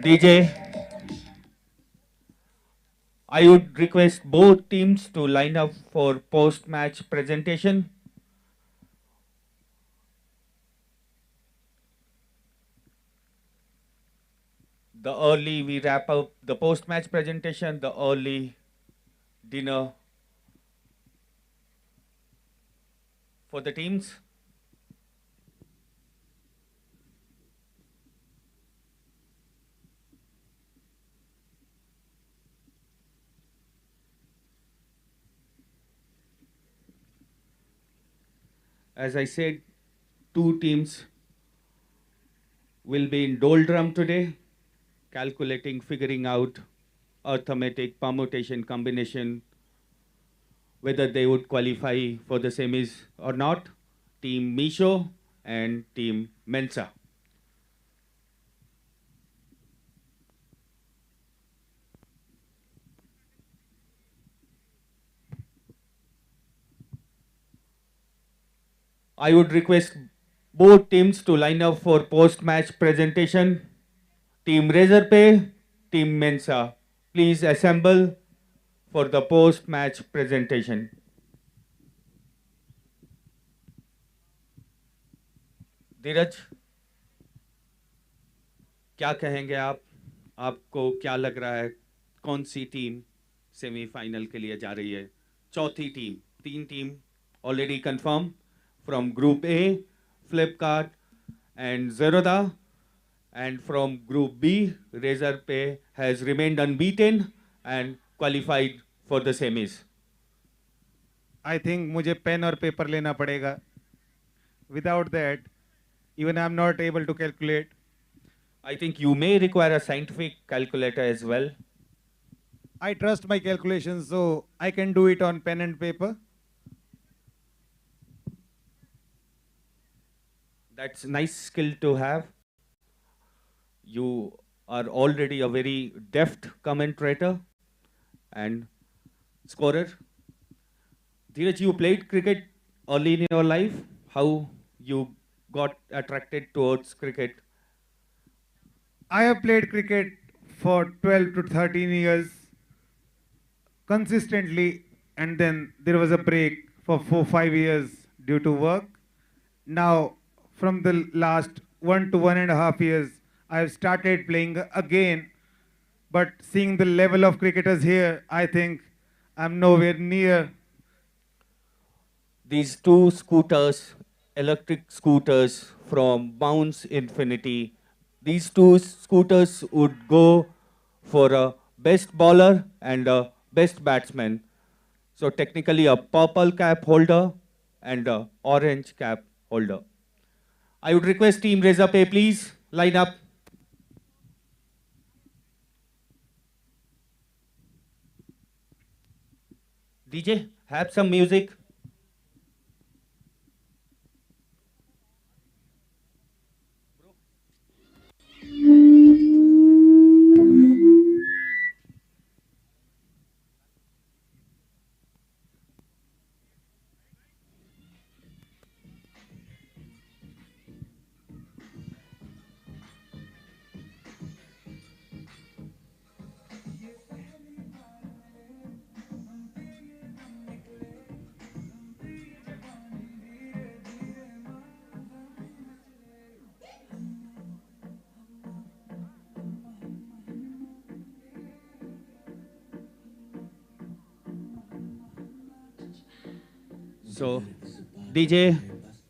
DJ, I would request both teams to line up for post-match presentation. The early we wrap up the post-match presentation, the early dinner for the teams. As I said, two teams will be in doldrum today, calculating, figuring out arithmetic, permutation, combination, whether they would qualify for the semis or not. Team Misho and Team Mensa. I would request both teams to line up for post-match presentation. Team Razorpay, Team Mensa, please assemble for the post-match presentation. धीरज, क्या कहेंगे आप? आपको क्या लग रहा है कौन सी team semifinal के लिए जा रही है? चौथी टीम, तीन team already confirm from Group A, Flipkart and Zerodha, and from Group B, Razorpay has remained unbeaten and qualified for the semis. I think मुझे पेन और पेपर लेना पड़ेगा. Without that, even I'm not able to calculate. I think you may require a scientific calculator as well. I trust my calculations, so I can do it on pen and paper. That's a nice skill to have. You are already a very deft commentator and scorer. Dheeraj, you played cricket early in your life. How you got attracted towards cricket? I have played cricket for 12 to 13 years consistently, and then there was a break for 4-5 years due to work. Now, from the last 1 to 1.5 years, I have started playing again, but seeing the level of cricketers here, I think I'm nowhere near. These two scooters, electric scooters from Bounce Infinity, these two scooters would go for a best bowler and a best batsman. So technically a purple cap holder and a orange cap holder. I would request Team Razorpay, please line up. DJ, have some music. So, DJ,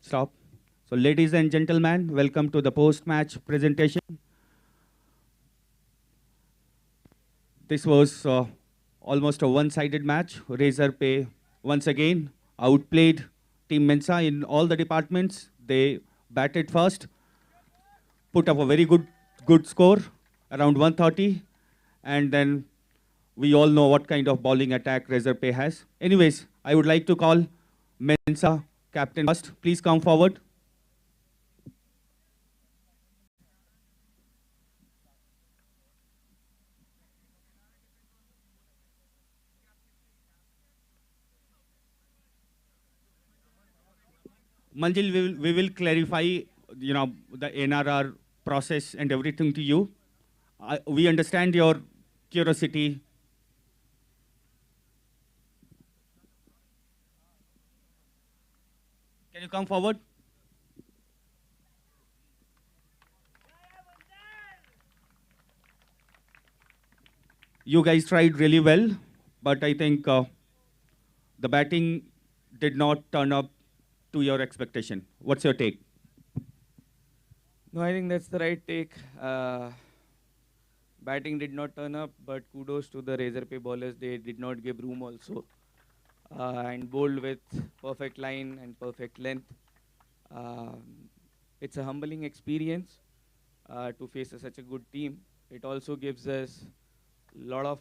stop. So, ladies and gentlemen, welcome to the post-match presentation. This was almost a one-sided match. Razorpay once again outplayed Team Mensa in all the departments. They batted first, put up a very good score, around 130, and then we all know what kind of bowling attack Razorpay has. Anyways, I would like to call Mensa captain first. Please come forward. Manjil, we will clarify, the NRR process and everything to you. We understand your curiosity. Can you come forward? You guys tried really well, but I think the batting did not turn up to your expectation. What's your take? No, I think that's the right take. Batting did not turn up, but kudos to the Razorpay bowlers. They did not give room also. And bowled with perfect line and perfect length. Um, it's a humbling experience to face such a good team. It also gives us a lot of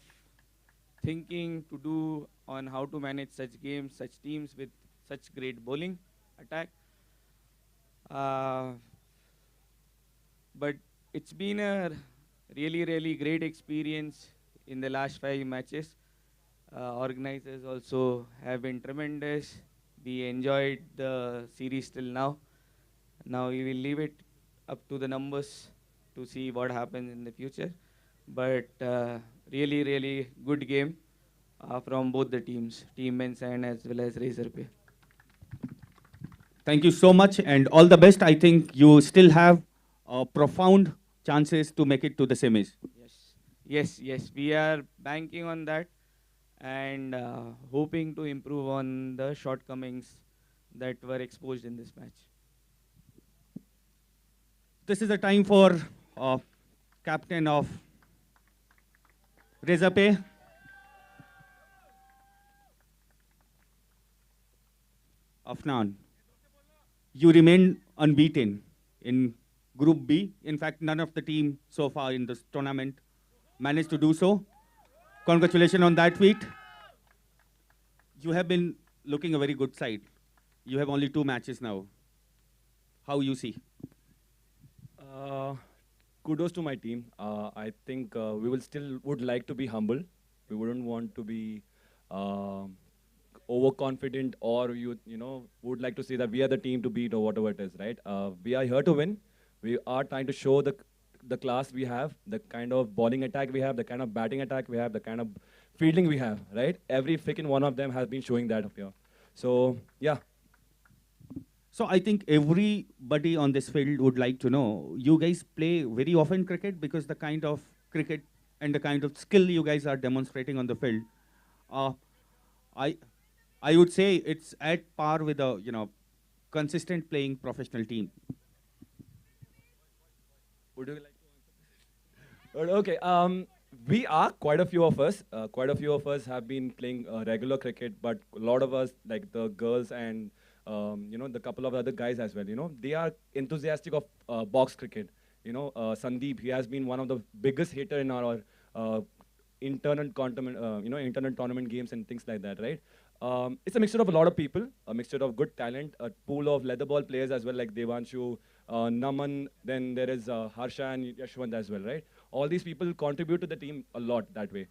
thinking to do on how to manage such games, such teams with such great bowling attack. Uh, but it's been a really great experience in the last 5 matches. Organizers also have been tremendous. We enjoyed the series till now. Now we will leave it up to the numbers to see what happens in the future. But really good game from both the teams, Team Mensa and as well as Razorpay. Thank you so much and all the best. I think you still have profound chances to make it to the semis. Yes. We are banking on that and hoping to improve on the shortcomings that were exposed in this match. This is a time for captain of Razorpay. Afnan, you remain unbeaten in Group B. In fact, none of the team so far in this tournament managed to do so. Congratulations on that feat. You have been looking a very good side. You have only 2 matches now. How you see? Kudos to my team. I think we will still would like to be humble. We wouldn't want to be overconfident, or you know would like to say that we are the team to beat or whatever it is, right? We are here to win. We are trying to show the class we have, the kind of bowling attack we have, the kind of batting attack we have, the kind of fielding we have, right? Every freaking one of them has been showing that up here. So yeah. So I think everybody on this field would like to know, you guys play very often cricket because the kind of cricket and the kind of skill you guys are demonstrating on the field. I would say it's at par with a consistent playing professional team. Would you like to answer? Okay. We are quite a few of us. Quite a few of us have been playing regular cricket, but a lot of us, like the girls and the couple of other guys as well. They are enthusiastic of box cricket. Sandeep, he has been one of the biggest hitter in our internal tournament games and things like that, right? It's a mixture of a lot of people, a mixture of good talent, a pool of leather ball players as well, like Devanshu, Naman, then there is Harsha and Yashwant as well, right? All these people contribute to the team a lot that way.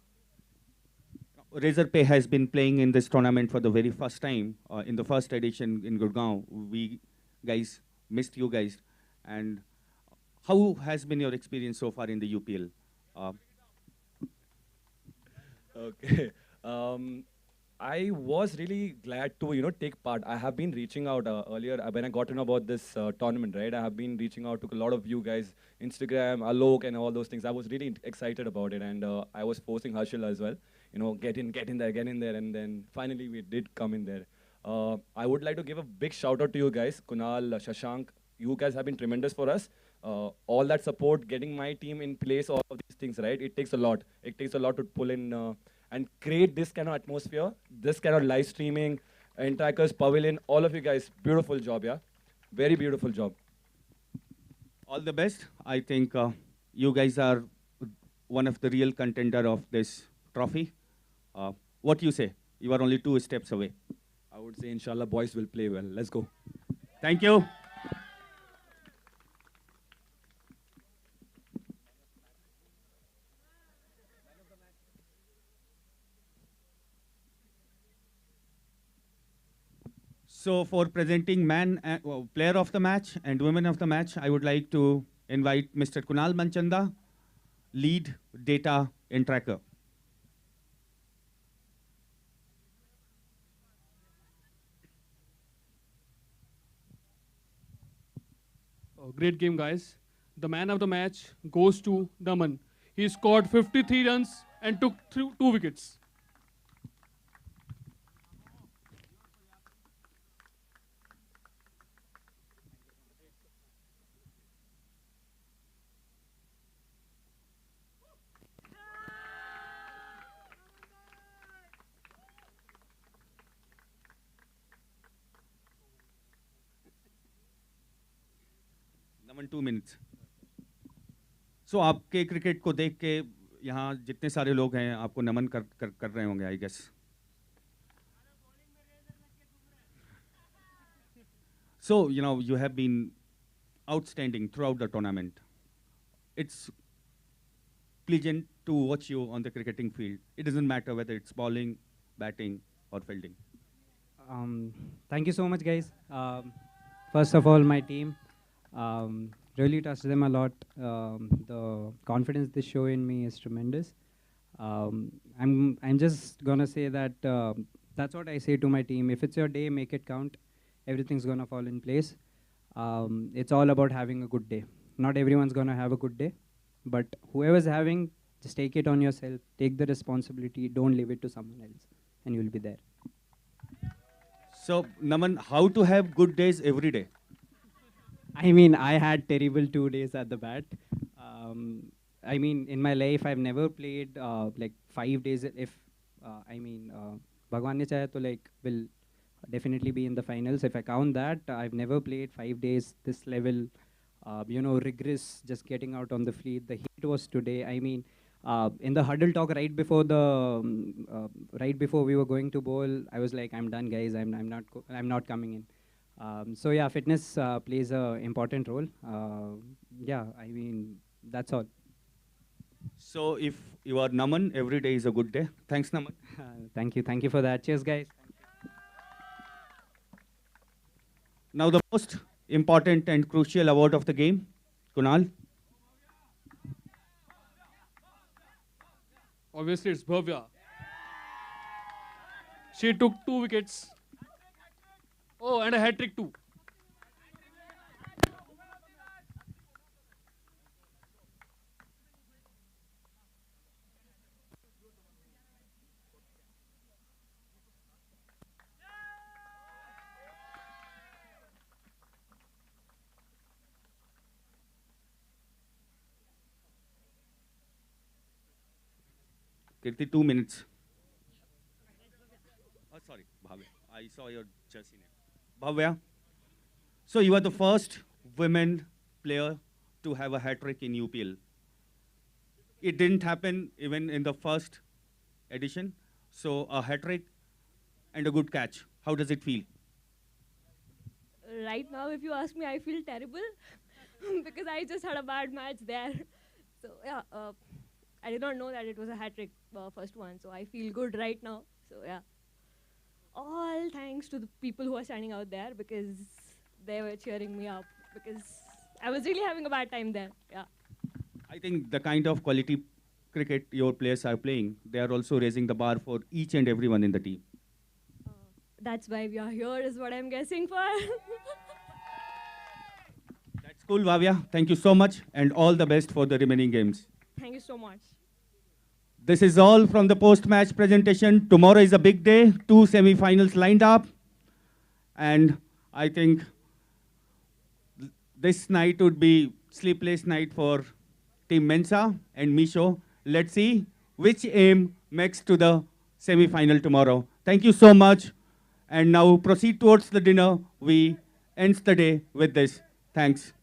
Razorpay has been playing in this tournament for the very first time. In the first edition in Gurgaon, we guys missed you guys. And how has been your experience so far in the UPL? Okay. I was really glad to, take part. I have been reaching out earlier when I got to know about this tournament, right? I have been reaching out to a lot of you guys, Instagram, Alok, and all those things. I was really excited about it, and I was forcing Harshil as well. Get in there, and then finally we did come in there. I would like to give a big shout out to you guys, Kunal, Shashank. You guys have been tremendous for us. All that support, getting my team in place, all of these things, right? It takes a lot. It takes a lot to pull in and create this kind of atmosphere, this kind of live streaming, trackers, Pavilion, all of you guys, beautiful job, yeah? Very beautiful job. All the best. I think you guys are one of the real contender of this trophy. What do you say? You are only 2 steps away. I would say, inshallah, boys will play well. Let's go. Thank you. So for presenting player of the match and women of the match, I would like to invite Mr. Kunal Manchanda, lead data in tracker. Oh, great game, guys. The man of the match goes to Daman. He scored 53 runs and took 2 wickets. Naman 2 minutes. So आपके cricket को देख के यहाँ जितने सारे लोग हैं आपको नमन कर रहे होंगे I guess. So you have been outstanding throughout the tournament. It's pleasant to watch you on the cricketing field. It doesn't matter whether it's bowling, batting, or fielding. Thank you so much, guys. First of all, my team. Really touched them a lot. The confidence they show in me is tremendous. I'm just gonna say that that's what I say to my team. If it's your day, make it count. Everything's gonna fall in place. It's all about having a good day. Not everyone's gonna have a good day, but whoever's having, just take it on yourself. Take the responsibility. Don't leave it to someone else, and you'll be there. So Naman, how to have good days every day? I mean, I had terrible 2 days at the bat. I mean, in my life, I've never played like 5 days. If Bhagwan ne chahe to like will definitely be in the finals. If I count that, I've never played 5 days this level. Rigorous, just getting out on the field. The heat was today. I mean, in the huddle talk right before we were going to bowl, I was like, I'm done, guys. I'm not coming in. So yeah, fitness plays an important role. Yeah, I mean, that's all. So if you are Naman, every day is a good day. Thanks, Naman. Thank you for that. Cheers, guys. Now the most important and crucial award of the game, Kunal. Obviously, it's Bhavya. She took 2 wickets. Oh, and a hat trick too. Kirti, 2 minutes. Oh, sorry, Bhavya. I saw your jersey name. Bhavya. So you are the first women player to have a hat trick in UPL. It didn't happen even in the first edition. So a hat trick and a good catch. How does it feel? Right now, if you ask me, I feel terrible because I just had a bad match there. So yeah, I did not know that it was a hat trick, first one. So I feel good right now. So yeah, all thanks to the people who are standing out there because they were cheering me up because I was really having a bad time there. Yeah. I think the kind of quality cricket your players are playing, they are also raising the bar for each and everyone in the team. That's why we are here, is what I'm guessing for. That's cool, Bhavya. Thank you so much and all the best for the remaining games. Thank you so much. This is all from the post-match presentation. Tomorrow is a big day, 2 semi-finals lined up. And I think this night would be sleepless night for Team Mensa and Misho. Let's see which aim makes to the semi-final tomorrow. Thank you so much. And now proceed towards the dinner. We end the day with this. Thanks.